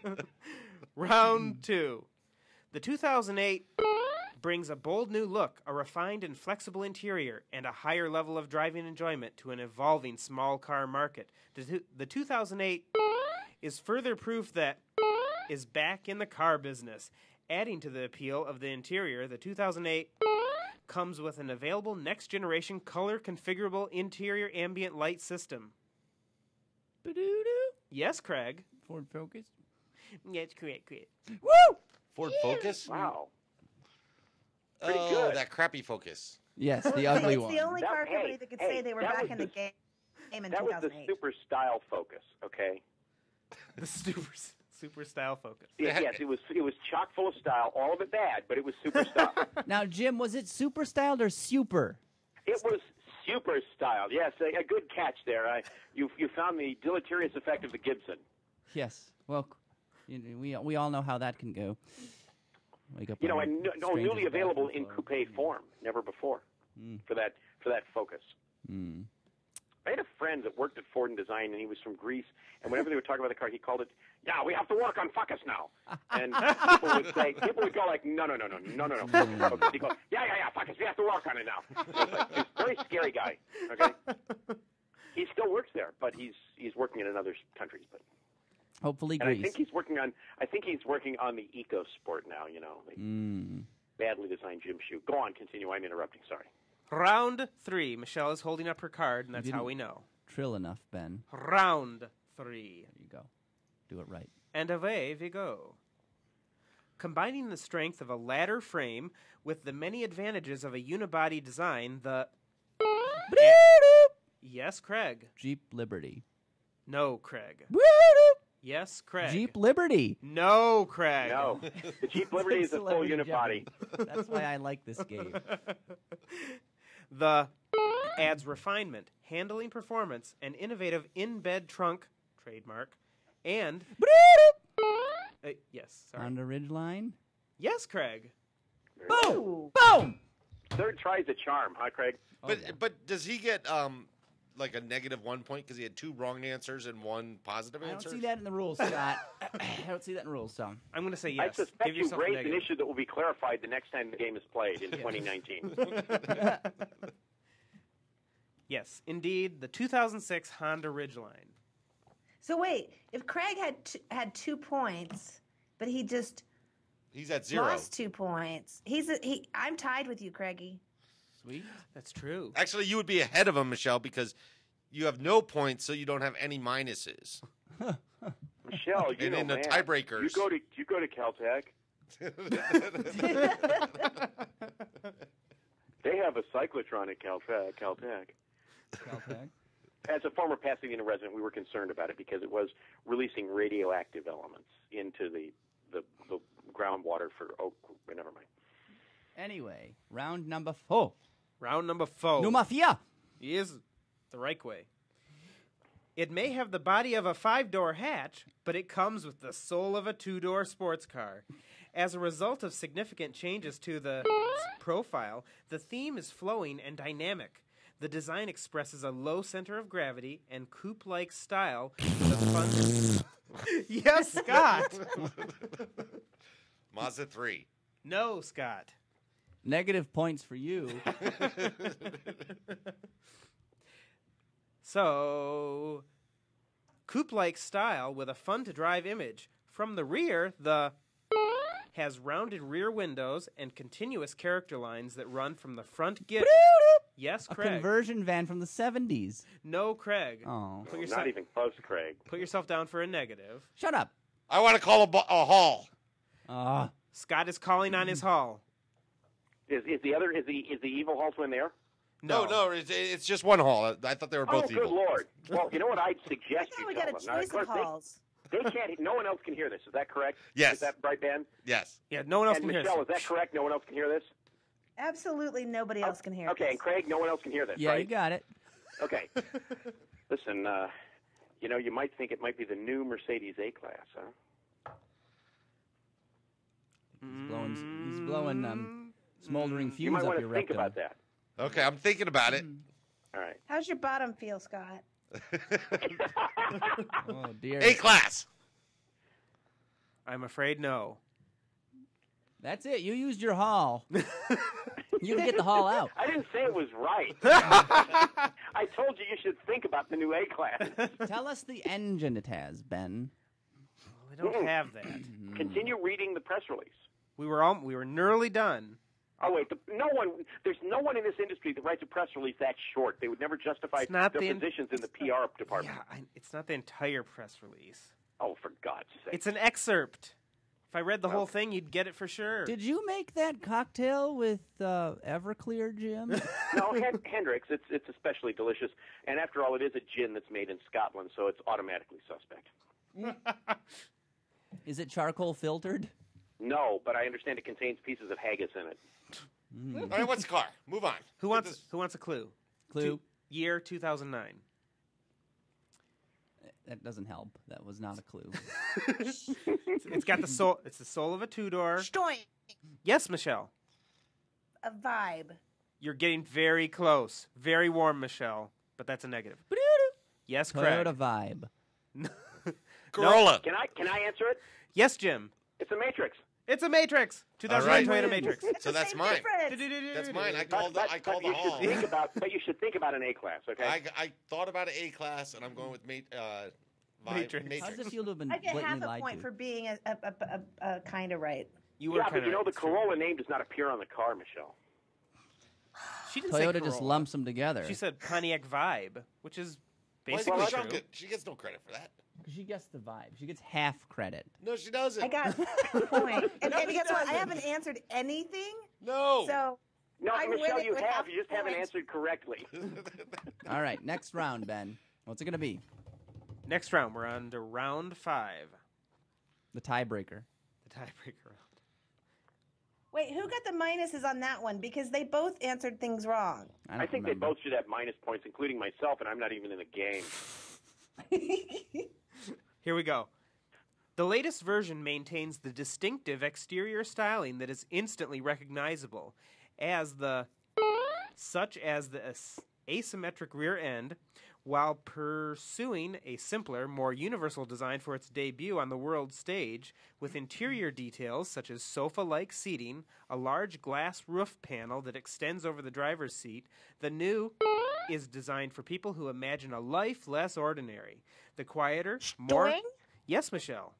Round two. The 2008 brings a bold new look, a refined and flexible interior, and a higher level of driving enjoyment to an evolving small car market. The 2008 is further proof that is back in the car business. Adding to the appeal of the interior, the 2008 comes with an available next-generation color configurable interior ambient light system. Ba-doo-doo. Yes, Craig. Ford Focus. Yes, correct. Woo! Ford Focus? Wow. Oh, Pretty good. that crappy Focus. Yes, the ugly It's one. the only That- car company hey, that could hey, say they were that back was in the the- game in That was the 2008. super style Focus, okay? The super style Focus. Yes, it was chock full of style. All of it bad, but it was super style. Now, Jim, was it super styled or super? It was super styled. Yes, a good catch there. You found the deleterious effect of the Gibson. Yes. Well, we all know how that can go. Wake up You know, on and strangers newly available in bathroom floor. coupe form, never before for that Focus. I had a friend that worked at Ford and Design, and he was from Greece. And whenever they would talk about the car, he called it, "Yeah, we have to work on Focus now." And people would go like, "No, Focus." He'd go, "Yeah, Focus. We have to work on it now." He's a very scary guy. Okay, he still works there, but he's working in other countries. But Hopefully, and I Greece. think he's working on the Eco Sport now. You know, the badly designed gym shoe. Go on, continue. I'm interrupting. Sorry. Round 3. Michelle is holding up her card, and that's how we know. Trill enough, Ben. Round 3. There you go. Do it right. And away we go. Combining the strength of a ladder frame with the many advantages of a unibody design, the... Yes, Craig. Jeep Liberty. No, Craig. Yes, Craig. Jeep Liberty. No, Craig. No, the Jeep Liberty is a full Celebrity unibody. Jeopardy. That's why I like this game. The adds refinement, handling performance, an innovative in-bed trunk, trademark, and... yes, sorry. Honda Ridgeline. Yes, Craig. Boom! Boom! Third try's a charm, huh, Craig? But does he get like a -1 point because he had 2 wrong answers and 1 positive I don't answer? see that in the rules, Scott. I don't see that in the rules, so. I'm going to say yes. I suspect Give you yourself a raised an negative. issue that will be clarified the next time the game is played in 2019. Yes, indeed, the 2006 Honda Ridgeline. So wait, if Craig had 2 points, but he just He's at 0. lost 2 points, I'm tied with you, Craigie. Sweet. That's true. Actually, you would be ahead of him, Michelle, because you have no points, so you don't have any minuses. Michelle, you And know, in the man, tiebreakers. You go to Caltech. They have a cyclotron at Caltech. Caltech. As a former Pasadena resident, we were concerned about it because it was releasing radioactive elements into the groundwater for Oak. Never mind. Anyway, round number 4. Round number 4. Nummer 4. Is the Reich way. It may have the body of a 5-door hatch, but it comes with the soul of a 2-door sports car. As a result of significant changes to the profile, the theme is flowing and dynamic. The design expresses a low center of gravity and coupe-like style with a fun... Yes, Scott! Mazda 3. No, Scott. Negative points for you. So, coupe-like style with a fun-to-drive image. From the rear, the has rounded rear windows and continuous character lines that run from the front Yes, A Craig. conversion van from the 70s. No, Craig. Oh. Put yourself, Not even close, Craig. put yourself down for a negative. Shut up. I want to call a hall. Scott is calling on his hall. Is the evil Hall twin there? No, it's just one hall. I thought they were both Oh, evil. good Lord. Well, you know what I'd suggest Now you we tell got a them. Now, of choice of course, halls. they can't. No one else can hear this. Is that correct? Yes. Is that right, Ben? Yes. Yeah, no one else And can hear Michelle, this. is that correct? No one else can hear this? Absolutely nobody else can hear Okay, this. and Craig, no one else can hear this, Yeah, right? you got it. Okay. Listen, you know, you might think it might be the new Mercedes A-Class, huh? He's blowing smoldering You fumes might up want your to think rectum. about that. Okay, I'm thinking about it. All right. How's your bottom feel, Scott? Oh, dear. A-class. I'm afraid no. That's it. You used your haul. You can get the haul out. I didn't say it was right. I told you should think about the new A-Class. Tell us the engine it has, Ben. We don't have that. Continue reading the press release. We were nearly done. Oh wait, there's no one in this industry that writes a press release that short. They would never justify It's not their the positions in the PR department. Yeah, it's not the entire press release. Oh, for God's sake! It's an excerpt. If I read the whole thing, you'd get it for sure. Did you make that cocktail with Everclear, Jim? No, Hendrix. It's especially delicious, and after all, it is a gin that's made in Scotland, so it's automatically suspect. Is it charcoal filtered? No, but I understand it contains pieces of haggis in it. All right, what's the car? Move on. Who wants a clue? Clue. Year 2009. That doesn't help. That was not a clue. It's got the soul. It's the soul of a 2-door. Stoink. Yes, Michelle. A vibe. You're getting very close. Very warm, Michelle. But that's a negative. Yes, Craig. Toyota vibe. Corolla. Can I answer it? Yes, Jim. It's a Matrix. It's a Matrix. 2009 All right. Toyota Matrix. So that's mine. That's mine. I called the you Hall. But you should think about an A-class, okay? I thought about an A-class, and I'm going with Matrix. How does it feel to have been I get half blatantly a lied point to? for being a kind of right. You were Yeah, kind but of you know right. the It's true. Corolla name does not appear on the car, Michelle. She didn't say Toyota just Corolla. lumps them together. She said Pontiac Vibe, which is Why is basically Michelle true. get? She gets no credit for that. She gets the vibe. She gets half credit. No, she doesn't. I got a point. And No, guess what? I doesn't. haven't answered anything. No. So No, I Michelle, win it you with have. half You just haven't points. answered correctly. All right, next round, Ben. What's it going to be? Next round, we're on to round 5. The tiebreaker. The tiebreaker round. wait, who got the minuses on that one? Because they both answered things wrong. I I don't think remember. they both should have minus points, including myself, and I'm not even in the game. Here we go. The latest version maintains the distinctive exterior styling that is instantly recognizable, such as the asymmetric rear end, while pursuing a simpler, more universal design for its debut on the world stage, with interior details such as sofa-like seating, a large glass roof panel that extends over the driver's seat. The new is designed for people who imagine a life less ordinary. The quieter, more... Doing? Yes, Michelle.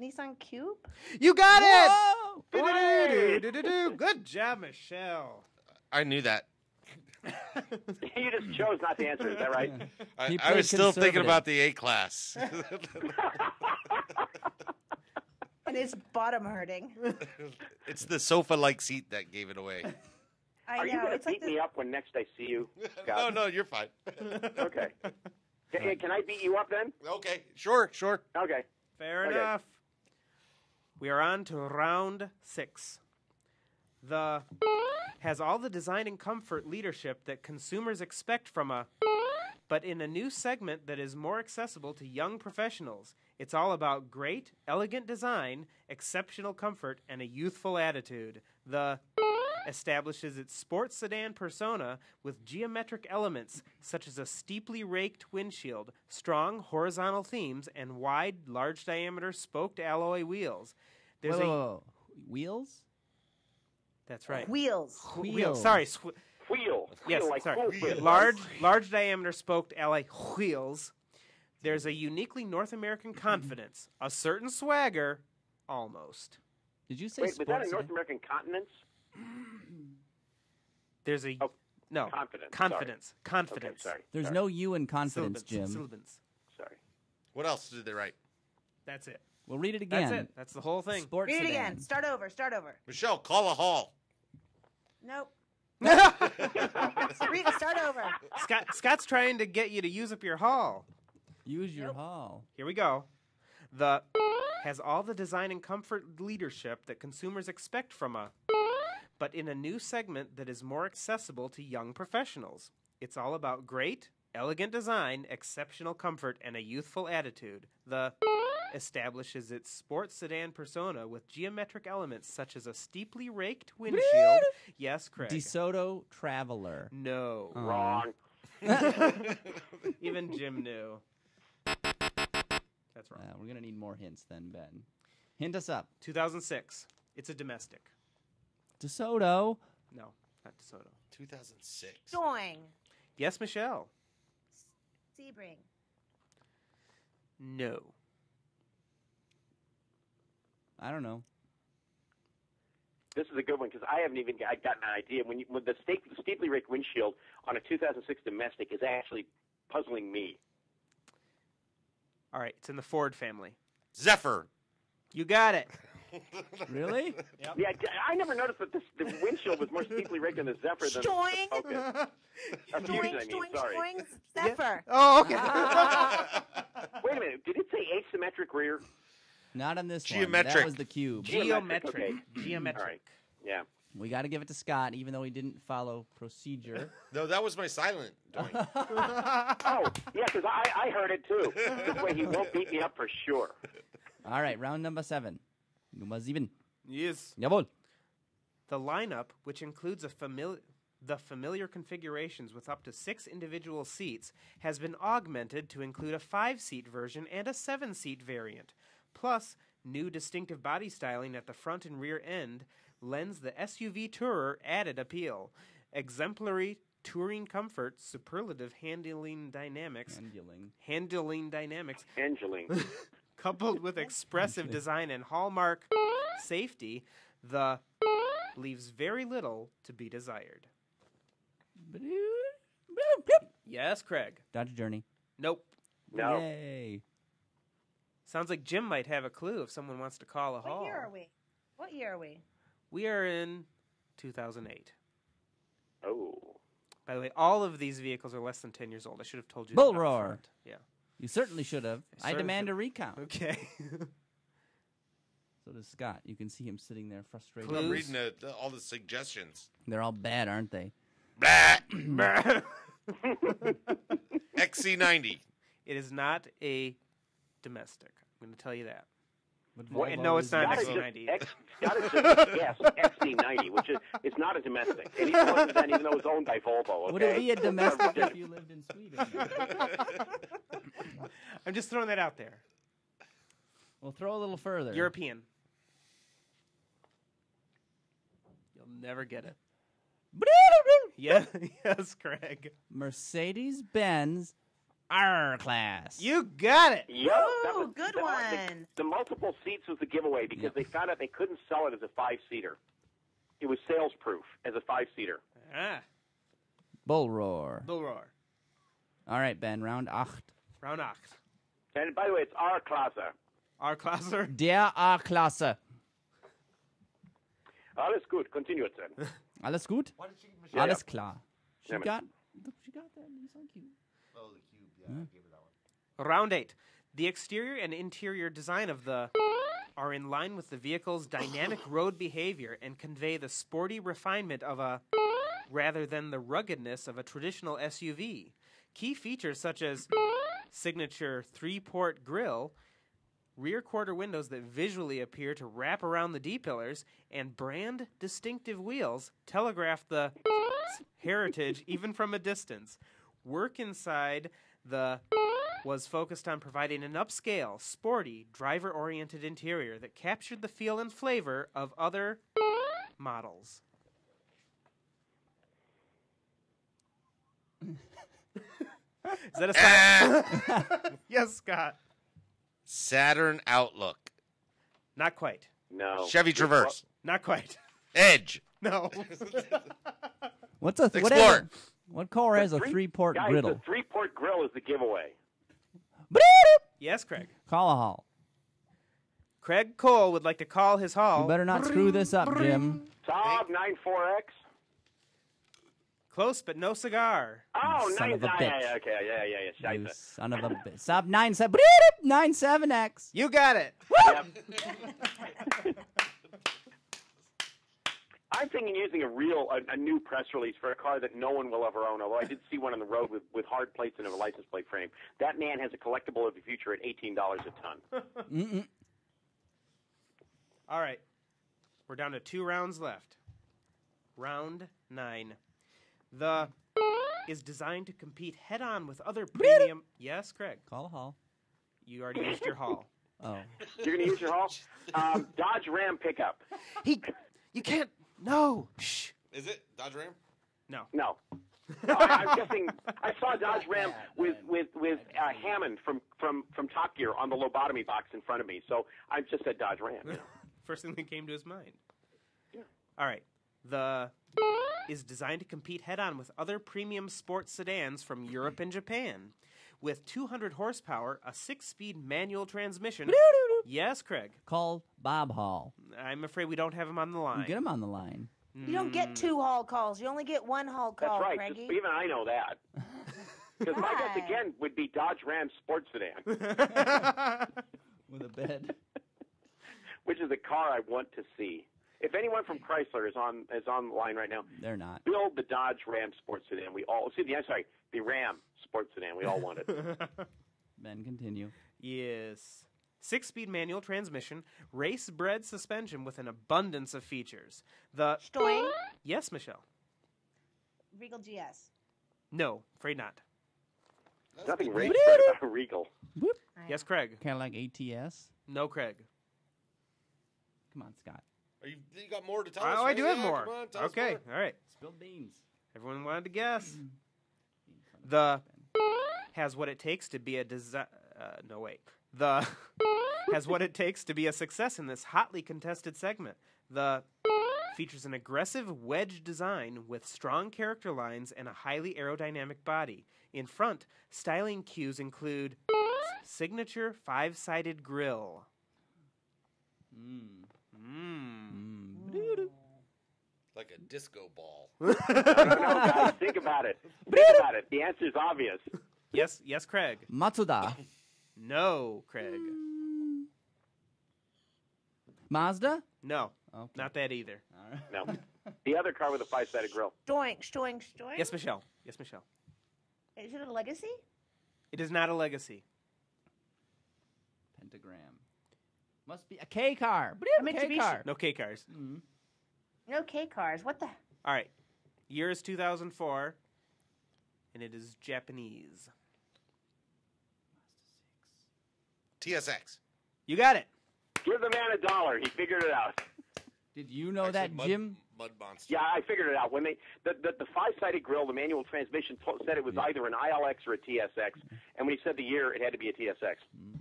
Nissan Cube? You got Whoa! it! Good job, Michelle. I knew that. You just chose not to answer. Is that right? He I played was still thinking conservative. about the A-class. And his bottom hurting. It's the sofa-like seat that gave it away. I Are you know. going to It's like beat me up when next I see you, No, Scott? no, you're fine. Okay. Can I beat you up then? Okay, sure. Okay. Fair Okay. enough. We are on to round 6. The has all the design and comfort leadership that consumers expect from but in a new segment that is more accessible to young professionals. It's all about great, elegant design, exceptional comfort, and a youthful attitude. The establishes its sports sedan persona with geometric elements such as a steeply raked windshield, strong horizontal themes, and wide, large-diameter spoked alloy wheels. There's Whoa. Wheels? That's right. wheels. Wheels. Sorry. Wheel. Yes, Wheel like sorry. wheel. Large diameter spoked alloy wheels. There's a uniquely North American confidence, a certain swagger, almost. Did you say Wait, was that sports a North sedan? American continence? There's a Oh, no confidence. confidence. Okay, Confidence. sorry. There's sorry. no U in confidence, Jim. Syllabins. Sorry. What else did they write? That's it. We'll read it again. That's it. That's the whole thing. Sports Read it sedan. again. Start over. Michelle, call a hall. Nope. Start over. Scott's trying to get you to use up your haul. Use your hall. Here we go. The has all the design and comfort leadership that consumers expect from but in a new segment that is more accessible to young professionals. It's all about great, elegant design, exceptional comfort, and a youthful attitude. The establishes its sports sedan persona with geometric elements such as a steeply raked windshield. Yes, Craig. DeSoto Traveler. No. Wrong. Even Jim knew. That's wrong. We're going to need more hints then, Ben. Hint us up. 2006. It's a domestic. DeSoto. No, not DeSoto. 2006. Doing. Yes, Michelle. Sebring. No. I don't know. This is a good one because I haven't even gotten an idea. When the steeply raked windshield on a 2006 domestic is actually puzzling me. All right, it's in the Ford family. Zephyr. You got it. Really? Yep. Yeah, I never noticed that the windshield was more steeply raked than the Zephyr than Doing. the Focus. Fusion, I mean, sorry. Zephyr. Oh, okay. Wait a minute. Did it say asymmetric rear? Not on this one. Geometric. That was the cube. Geometric. Okay. Geometric. All right. Yeah. We got to give it to Scott, even though he didn't follow procedure. No, that was my silent doing. Oh, yeah, because I heard it too. This way he won't beat me up for sure. All right, round number 7. Nummer 7. Yes. Jawohl. The lineup, which includes the familiar configurations with up to 6 individual seats, has been augmented to include a 5-seat version and a 7-seat variant. Plus, new distinctive body styling at the front and rear end lends the SUV Tourer added appeal. Exemplary touring comfort, superlative handling dynamics, coupled with expressive design and hallmark safety, the leaves very little to be desired. Yes, Craig. Dodge Journey. Nope. No. Yay. Sounds like Jim might have a clue if someone wants to call a What hall. What year are we? We are in 2008. Oh. By the way, all of these vehicles are less than 10 years old. I should have told you Bull that up roar. front. Yeah. You certainly should have. I certainly demand should. a recount. Okay. So does Scott. You can see him sitting there frustrated. Clues? I'm reading all the suggestions. They're all bad, aren't they? Blah. XC90. It is not a domestic. I'm going to tell you that. What And no, it's not an Scott is XC90. Scott is just yes, XC90, which is it's not a domestic. And even though it's owned by Volvo. Okay? Would it be a domestic if you lived in Sweden? I'm just throwing that out there. We'll throw a little further. European. You'll never get it. Yeah, yes, Craig. Mercedes-Benz R-Class. You got it. Yep, Ooh, good one. The multiple seats was the giveaway because they found out they couldn't sell it as a 5-seater. It was sales proof as a 5-seater. Ah, Bull roar. Bull roar. All right, Ben. Round 8. Round 8. And by the way, it's R-Klasse. R-Classer. Der A-Klasse. Alles gut. Continue it then. Alles gut? Why did she give Yeah, Alles klar. She Yeah, man. got that. He's so cute. Oh, the cube. Yeah, I gave her that one. Round 8. The exterior and interior design of the are in line with the vehicle's dynamic road behavior and convey the sporty refinement of a rather than the ruggedness of a traditional SUV. Key features such as signature 3-port grille, rear quarter windows that visually appear to wrap around the D-pillars, and brand distinctive wheels telegraph the heritage even from a distance. Work inside the was focused on providing an upscale, sporty, driver-oriented interior that captured the feel and flavor of other models. Is that a sign? Yes, Scott. Saturn Outlook. Not quite. No. Chevy Traverse. Not quite. Edge. No. What's a Explorer. What car has a 3-port Guys, griddle? the 3-port grill is the giveaway. Yes, Craig. Call a hall. Craig Cole would like to call his hall. You better not screw this up, Jim. Saab 94X. Close, but no cigar. Oh, Son nice. of a bitch. Yeah, okay, yeah. You Scheisse. son of a bitch. Sub 97X. You got it. Yep. I'm thinking using a new press release for a car that no one will ever own, although I did see one on the road with hard plates and a license plate frame. That man has a collectible of the future at $18 a ton. All right. We're down to 2 rounds left. Round 9. The is designed to compete head-on with other premium... Yes, Craig. Call a hall. You already used your hall. Oh. You're going to use your haul? Dodge Ram pickup. You can't... No. Shh. Is it Dodge Ram? No. No. I'm guessing I saw Dodge Ram with Hammond from Top Gear on the lobotomy box in front of me, so I just said Dodge Ram. You know. First thing that came to his mind. Yeah. All right. The is designed to compete head-on with other premium sports sedans from Europe and Japan. With 200 horsepower, a 6-speed manual transmission. Yes, Craig. Call Bob Hall. I'm afraid we don't have him on the line. Get him on the line. You don't get 2 hall calls. You only get 1 hall call, That's right. Craigie. Even I know that. Because my guess again would be Dodge Ram sports sedan, With a bed. which is a car I want to see. If anyone from Chrysler is on the line right now, They're not. build the Dodge Ram sports sedan. We all the Ram sports sedan. We all want it. Ben, continue. Yes. 6-speed manual transmission, race-bred suspension with an abundance of features. The Stoing. Yes, Michelle. Regal GS. No, afraid not. Nothing race-bred about Regal. Yes, Craig. Cadillac ATS. No, Craig. Come on, Scott. You got more to tell us? Oh, I right? do have Yeah, more. come on, tell us Okay, more. all right. Spill beans. Everyone wanted to guess. The has what it takes to be a The has what it takes to be a success in this hotly contested segment. The features an aggressive wedge design with strong character lines and a highly aerodynamic body. In front, styling cues include signature 5-sided grille. Like a disco ball. No, guys, think about it. Think about it. The answer is obvious. Yes, Craig. Matsuda. No, Craig. Mazda? No, Okay. not that either. No. The other car with a 5-sided grille. Stoing. Yes, Michelle. Yes, Michelle. Is it a Legacy? It is not a Legacy. Pentagram. Must be a K car. A K Mitsubishi. car. No K cars. No K cars. What the? All right. Year is 2004, and it is Japanese. TSX. You got it. Give the man $1. He figured it out. Did you know Actually, that, mud, Jim? Mud monster. Yeah, I figured it out. When the 5-sided grille, the manual transmission said it was either an ILX or a TSX, and when he said the year, it had to be a TSX.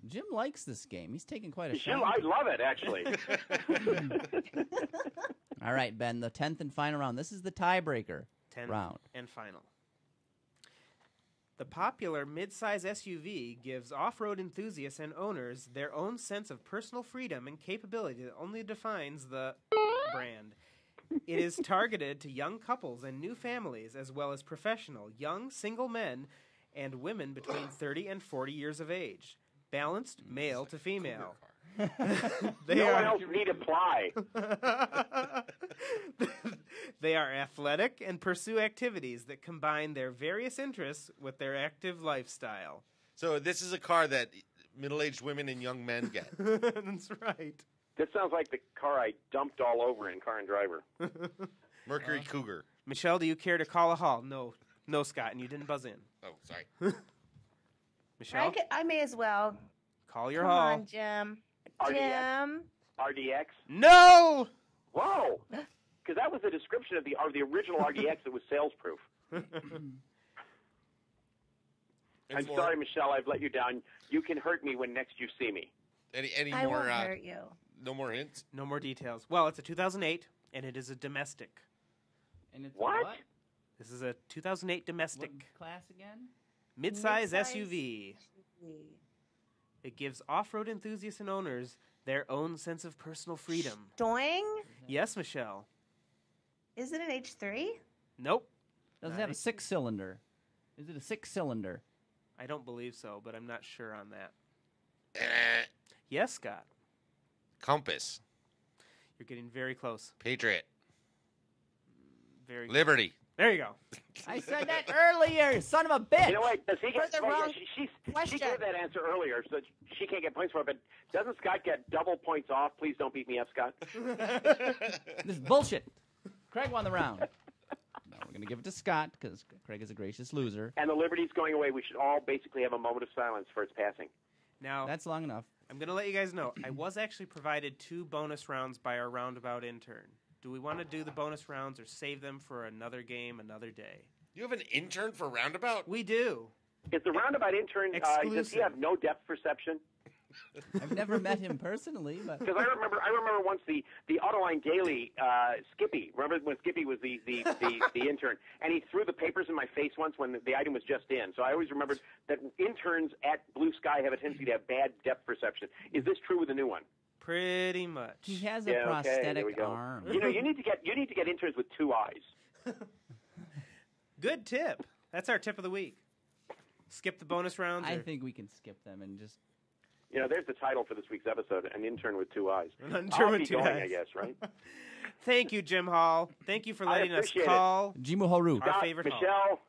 Jim likes this game. He's taking quite a Sure, shot. I love it, actually. All right, Ben, the 10th and final round. This is the tiebreaker 10th round. and final. The popular midsize SUV gives off-road enthusiasts and owners their own sense of personal freedom and capability that only defines the brand. It is targeted to young couples and new families, as well as professional, young, single men and women between 30 and 40 years of age. Balanced, male to female. No one else need apply. They are athletic and pursue activities that combine their various interests with their active lifestyle. So this is a car that middle-aged women and young men get. That's right. This sounds like the car I dumped all over in Car and Driver. Mercury Cougar. Michelle, do you care to call a halt? No, Scott, and you didn't buzz in. Oh, sorry. Michelle, I may as well. call your Come haul. on, Jim. RDX? Jim. RDX? No! Whoa! Because that was the description of the original RDX that was sales-proof. I'm sorry, Michelle, I've let you down. You can hurt me when next you see me. Any I more? won't hurt you. No more hints. No more details. Well, it's a 2008, and it is a domestic. And it's What? This is a 2008 domestic. What class again? Mid-size Mid-size SUV. It gives off-road enthusiasts and owners their own sense of personal freedom. Stoing? Yes, Michelle. Is it an H3? Nope. Does it have a 6-cylinder? Is it a 6-cylinder? I don't believe so, but I'm not sure on that. Eh. Yes, Scott. Compass. You're getting very close. Patriot. Very good. Liberty. There you go. I said that earlier, son of a bitch. You know what? Does he get the wrong she question. gave that answer earlier, so she can't get points for it. But doesn't Scott get double points off? Please don't beat me up, Scott. This is bullshit. Craig won the round. No, we're going to give it to Scott because Craig is a gracious loser. And the Liberty's going away. We should all basically have a moment of silence for its passing. Now, That's long enough. I'm going to let you guys know, I was actually provided 2 bonus rounds by our Roundabout intern. Do we want to do the bonus rounds or save them for another game, another day? You have an intern for Roundabout? We do. Is the Roundabout intern, does he Exclusive. have no depth perception? I've never met him personally, but Because I remember once the Autoline Daily Skippy. Remember when Skippy was the intern, and he threw the papers in my face once when the item was just in. So I always remembered that interns at Blue Sky have a tendency to have bad depth perception. Is this true with the new one? Pretty much. he has a Yeah, okay, prosthetic there we go. arm. You know, you need to get interns with 2 eyes. Good tip. That's our tip of the week. Skip the bonus rounds. I or- think we can skip them and just... You know, there's the title for this week's episode: an intern with 2 eyes. An intern I'll with be 2 going, eyes. I guess, right? Thank you, Jim Hall. Thank you for I letting us appreciate it. call Jimu Haru. our favorite Hall. Michelle,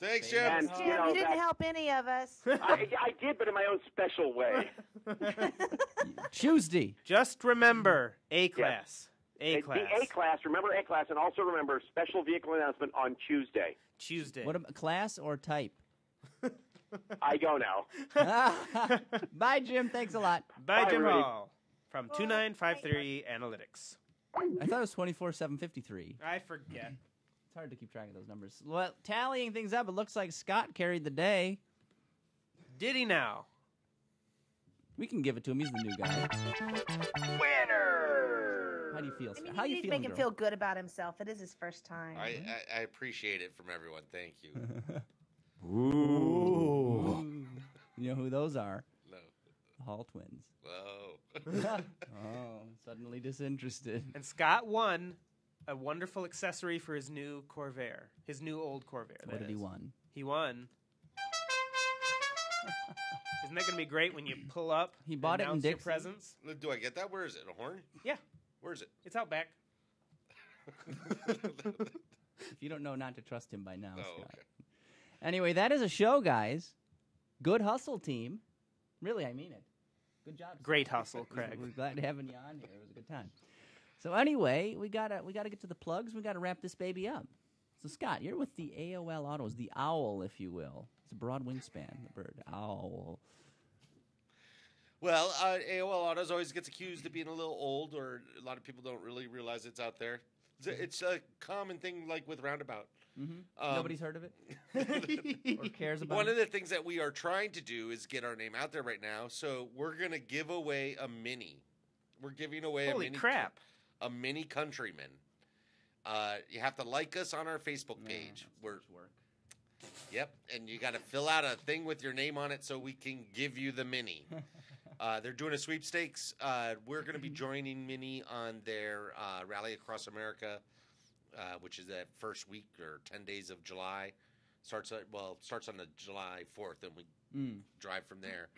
Thanks, Jim. And, Jim, you didn't help any of us. I did, but in my own special way. Tuesday. Just remember A class. A It's class. the A class. Remember A class, and also remember special vehicle announcement on Tuesday. Tuesday. Class or type? I go now. Bye, Jim. Thanks a lot. Bye, Jim Rudy. Hall from 2953 Analytics. I thought it was 24,753. I forget. It's hard to keep track of those numbers. Well, tallying things up, it looks like Scott carried the day. Did he now? We can give it to him. He's the new guy. Winner! How do you feel, Scott? I mean, How you you need to feeling, make him girl? feel good about himself. It is his first time. I appreciate it from everyone. Thank you. Ooh. You know who those are? No. The Hall twins. Whoa. Oh, suddenly disinterested. And Scott won a wonderful accessory for his new Corvair. His new old Corvair. What did he won? He won. Isn't that going to be great when you pull up? He bought it in announce your Dixie. presence? Do I get that? Where is it? A horn? Yeah, Where is it? it's out back. If you don't know not to trust him by now, Oh, Scott. okay. Anyway, that is a show, guys. Good hustle, team. Really, I mean it. Good job. Scott. Great hustle, Craig. We're glad having you on here. It was a good time. So anyway, we gotta get to the plugs. We gotta wrap this baby up. So Scott, you're with the AOL Autos, the owl, if you will. It's a broad wingspan, the bird. Owl. Well, AOL Autos always gets accused of being a little old, or a lot of people don't really realize it's out there. It's a common thing, like with Roundabout. Mm-hmm. Nobody's heard of it or cares about One it. of the things that we are trying to do is get our name out there right now. So we're going to give away a mini. We're giving away Holy a mini. crap. A mini Countryman. You have to like us on our Facebook page. Work. Yep, and you got to fill out a thing with your name on it so we can give you the mini. They're doing a sweepstakes. We're going to be joining Mini on their Rally Across America, which is that first week or 10 days of July. Starts on the July 4th, and we drive from there.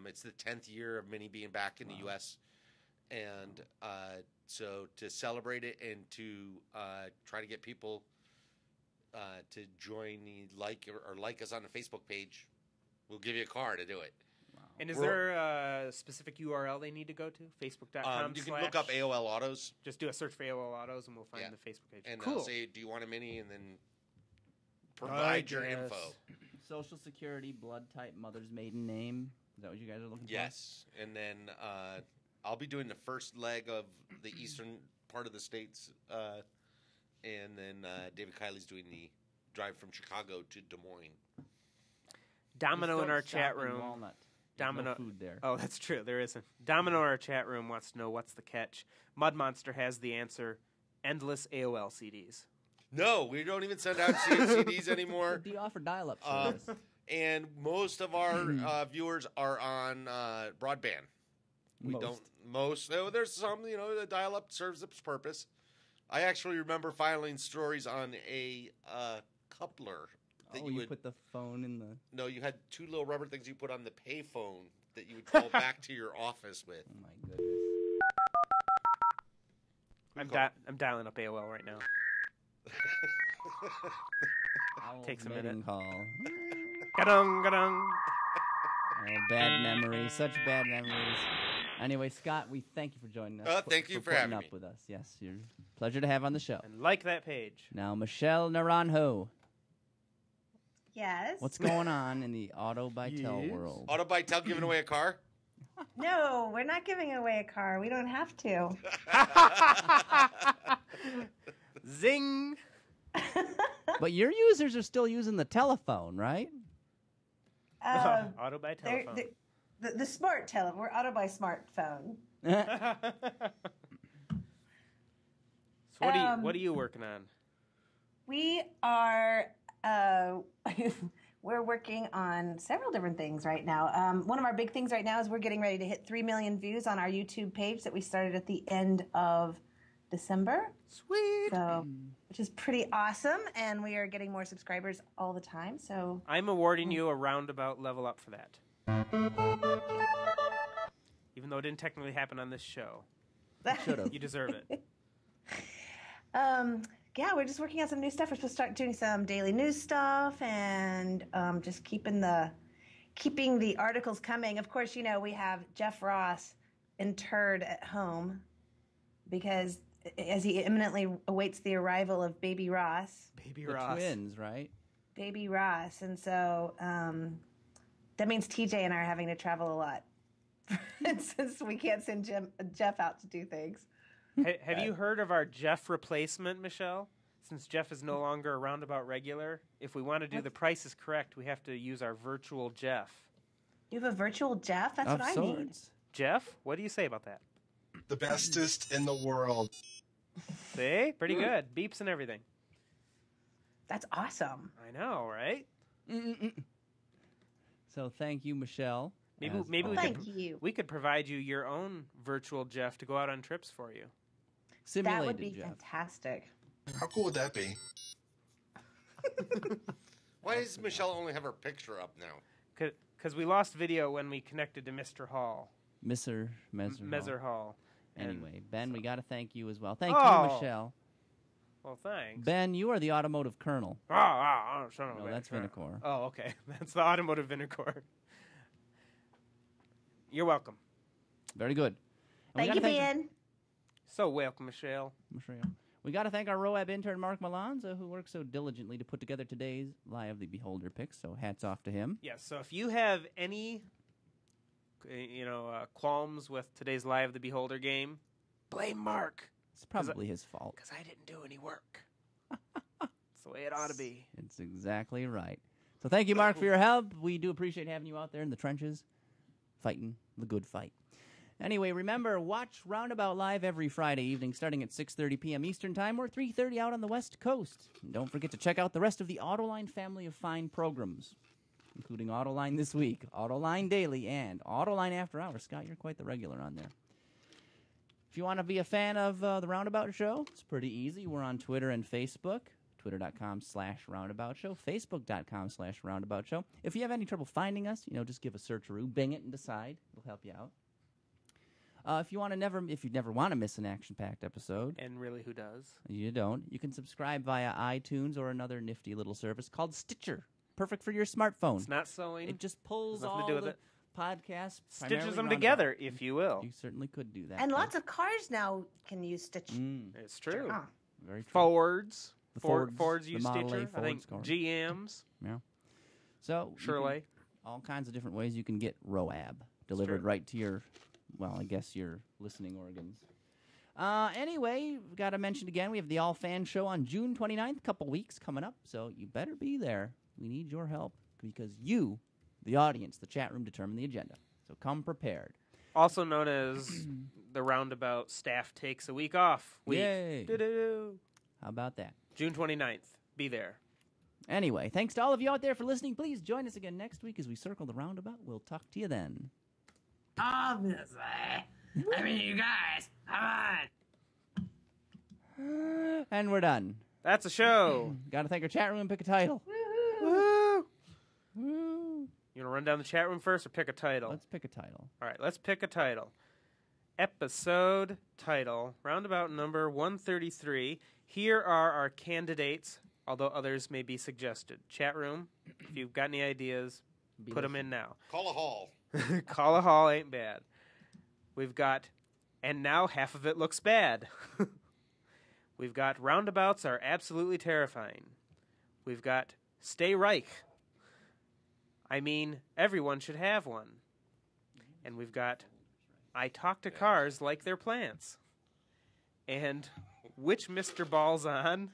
It's the 10th year of Mini being back in the U.S., and so to celebrate it and to try to get people to join the like us on the Facebook page, we'll give you a car to do it. And is there a specific URL they need to go to? Facebook.com. You can look up AOL Autos. Just do a search for AOL Autos, and we'll find the Facebook page. And cool. say, do you want a mini? And then provide your guess. info. Social Security, blood type, mother's maiden name. Is that what you guys are looking for? Yes. And then I'll be doing the first leg of the eastern part of the states. And then David Kiley's doing the drive from Chicago to Des Moines. Domino Just in our don't stop chat in room. Walnut. There's Domino. no food there. Oh, that's true. There isn't. Domino in our chat room wants to know what's the catch. Mud Monster has the answer. Endless AOL CDs. No, we don't even send out CDs anymore. Do you offer dial-up service? And most of our viewers are on broadband. We Most. don't. Most. Oh, there's some. The dial-up serves its purpose. I actually remember filing stories on a coupler. That you put the phone in the... No, you had two little rubber things you put on the pay phone that you would call back to your office with. Oh, my goodness. I'm dialing up AOL right now. Takes a minute. Call. Ga-dung, ga-dung. Oh, bad memories. Such bad memories. Anyway, Scott, we thank you for joining us. Thank you for putting having up me. with us. Yes, you're a pleasure to have on the show. And like that page. Now, Michelle Naranjo, Yes. what's going on in the Auto by Tel world? Auto by Tel giving away a car? No, we're not giving away a car. We don't have to. Zing. But your users are still using the telephone, right? Auto by telephone. The smart telephone. We're Auto by smartphone. So what are you working on? We are we're working on several different things right now. One of our big things right now is we're getting ready to hit 3 million views on our YouTube page that we started at the end of December. Sweet. So, which is pretty awesome, and we are getting more subscribers all the time. So I'm awarding you a roundabout level up for that. Even though it didn't technically happen on this show. Should have. You deserve it. yeah, we're just working on some new stuff. We're supposed to start doing some daily news stuff and just keeping the articles coming. Of course, we have Jeff Ross interred at home because as he imminently awaits the arrival of baby Ross. Baby the Ross. twins, right? Baby Ross. And so that means TJ and I are having to travel a lot since we can't send Jeff out to do things. Have you heard of our Jeff replacement, Michelle? Since Jeff is no longer a Roundabout regular, if we want to do The Price is Correct, we have to use our virtual Jeff. You have a virtual Jeff? That's what I need. Jeff, what do you say about that? The bestest in the world. See? Pretty good. Beeps and everything. That's awesome. I know, right? So thank you, Michelle. Maybe we could provide you your own virtual Jeff to go out on trips for you. Simulated That would be Jeff. fantastic. How cool would that be? Why does Michelle only have her picture up now? Because we lost video when we connected to Mr. Hall. Messer Hall. Anyway, Ben, we got to thank you as well. Thank you, Michelle. Well, thanks. Ben, you are the automotive colonel. Son of a No, bitch. that's Vinicor. Oh, okay. That's the automotive Vinicor. You're welcome. Very good. And Thank you, Ben. So welcome, Michelle. We got to thank our RoAB intern, Mark Malonza, who worked so diligently to put together today's Lie of the Beholder picks, so hats off to him. Yes, so if you have any, qualms with today's Lie of the Beholder game, blame Mark. It's probably his fault. Because I didn't do any work. That's the way it ought to be. It's exactly right. So thank you, Mark, for your help. We do appreciate having you out there in the trenches, fighting the good fight. Anyway, remember, watch Roundabout live every Friday evening starting at 6:30 p.m. Eastern Time or 3:30 out on the West Coast. And don't forget to check out the rest of the Autoline family of fine programs, including Autoline This Week, Autoline Daily, and Autoline After Hours. Scott, you're quite the regular on there. If you want to be a fan of the Roundabout Show, it's pretty easy. We're on Twitter and Facebook, twitter.com/Roundabout Show, facebook.com/Roundabout Show. If you have any trouble finding us, just give a searcheroo, bing it, and decide. It'll help you out. If you never want to miss an action-packed episode, and really, who does? You don't. You can subscribe via iTunes or another nifty little service called Stitcher. Perfect for your smartphone. It's not sewing. It just pulls all the podcasts, stitches them together, if you will. You certainly could do that. And lots of cars now can use Stitcher. It's true. Oh. Very true. Fords. Fords use the Model Stitcher. A I think Fords. GMs. Yeah. So Shirley. All kinds of different ways you can get RoAB delivered right to your, your listening organs. Anyway, we've got to mention again, we have the All Fan Show on June 29th, a couple weeks coming up, so you better be there. We need your help because you, the audience, the chat room, determine the agenda. So come prepared. Also known as the Roundabout staff takes a week off. Yay. Doo-doo. How about that? June 29th. Be there. Anyway, thanks to all of you out there for listening. Please join us again next week as we circle the Roundabout. We'll talk to you then. Obviously. I mean, you guys, come on. And we're done. That's a show. Got to thank our chat room and pick a title. Woo-hoo. Woo. You want to run down the chat room first or pick a title? Let's pick a title. All right, let's pick a title. Episode title, Roundabout number 133. Here are our candidates, although others may be suggested. Chat room, if you've got any ideas, put them in now. Call a hall. Call a hall ain't bad. We've got, and now half of it looks bad. We've got roundabouts are absolutely terrifying. We've got stay Reich. I mean, everyone should have one. And we've got I talk to cars like they're plants. And which Mr. Ball's on?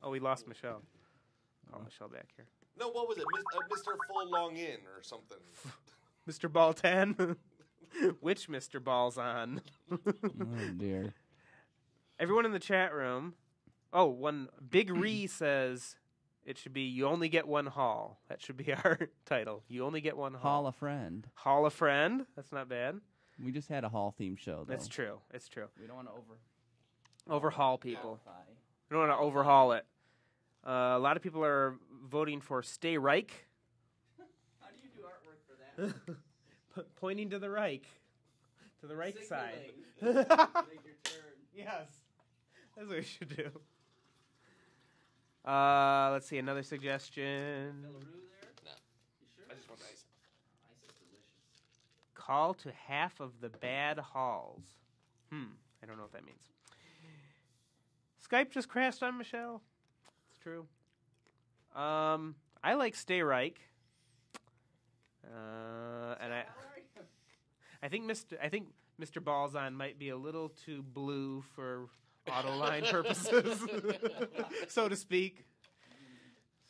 Oh, we lost Michelle. Call Michelle back here. No, what was it? Mr. Full Long In or something. Mr. Ball 10? Which Mr. Ball's on? Oh, dear. Everyone in the chat room. Oh, one Big Ree says it should be You Only Get One Hall. That should be our title. You Only Get One Hall. Hall a friend. Hall a friend. That's not bad. We just had a hall theme show, though. That's true. It's true. We don't want to overhaul people. We don't want to overhaul it. A lot of people are voting for Stay Reich. How do you do artwork for that? Pointing to the Reich. To the right side. Make your turn. Yes. That's what we should do. Let's see, another suggestion. No. You sure? I just want ice. Ice is delicious. Call to half of the bad halls. I don't know what that means. Skype just crashed on Michelle. It's true. I like Stay Reich. And I think Mr. Balzon might be a little too blue for Autoline purposes, so to speak.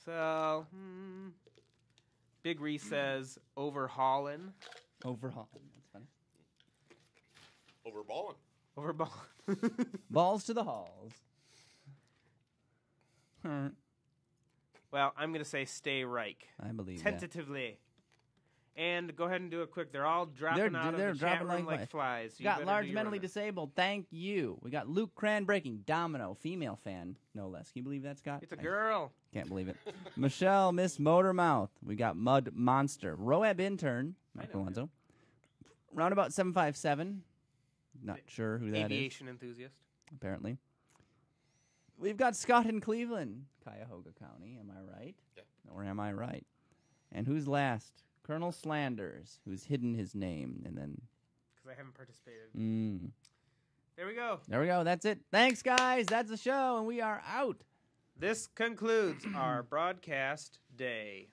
So, Big Reese says overhauling. Overhauling. That's funny. Overballing. Balls to the halls. Well, I'm going to say Stay Reich. I believe tentatively. And go ahead and do it quick. They're all dropping out of the chat room like flies. We got Large Mentally Disabled. Thank you. We got Luke Cran Breaking. Domino. Female fan. No less. Can you believe that, Scott? It's a girl. Can't believe it. Michelle, Miss Motormouth. We got Mud Monster. Roab Intern. Michael Alonzo. Roundabout 757. Not sure who that is. Aviation enthusiast. Apparently. We've got Scott in Cleveland. Cuyahoga County. Am I right? Yeah. Or am I right? And who's last? Colonel Slanders, who's hidden his name, and then... Because I haven't participated. There we go. That's it. Thanks, guys. That's the show, and we are out. This concludes our broadcast day.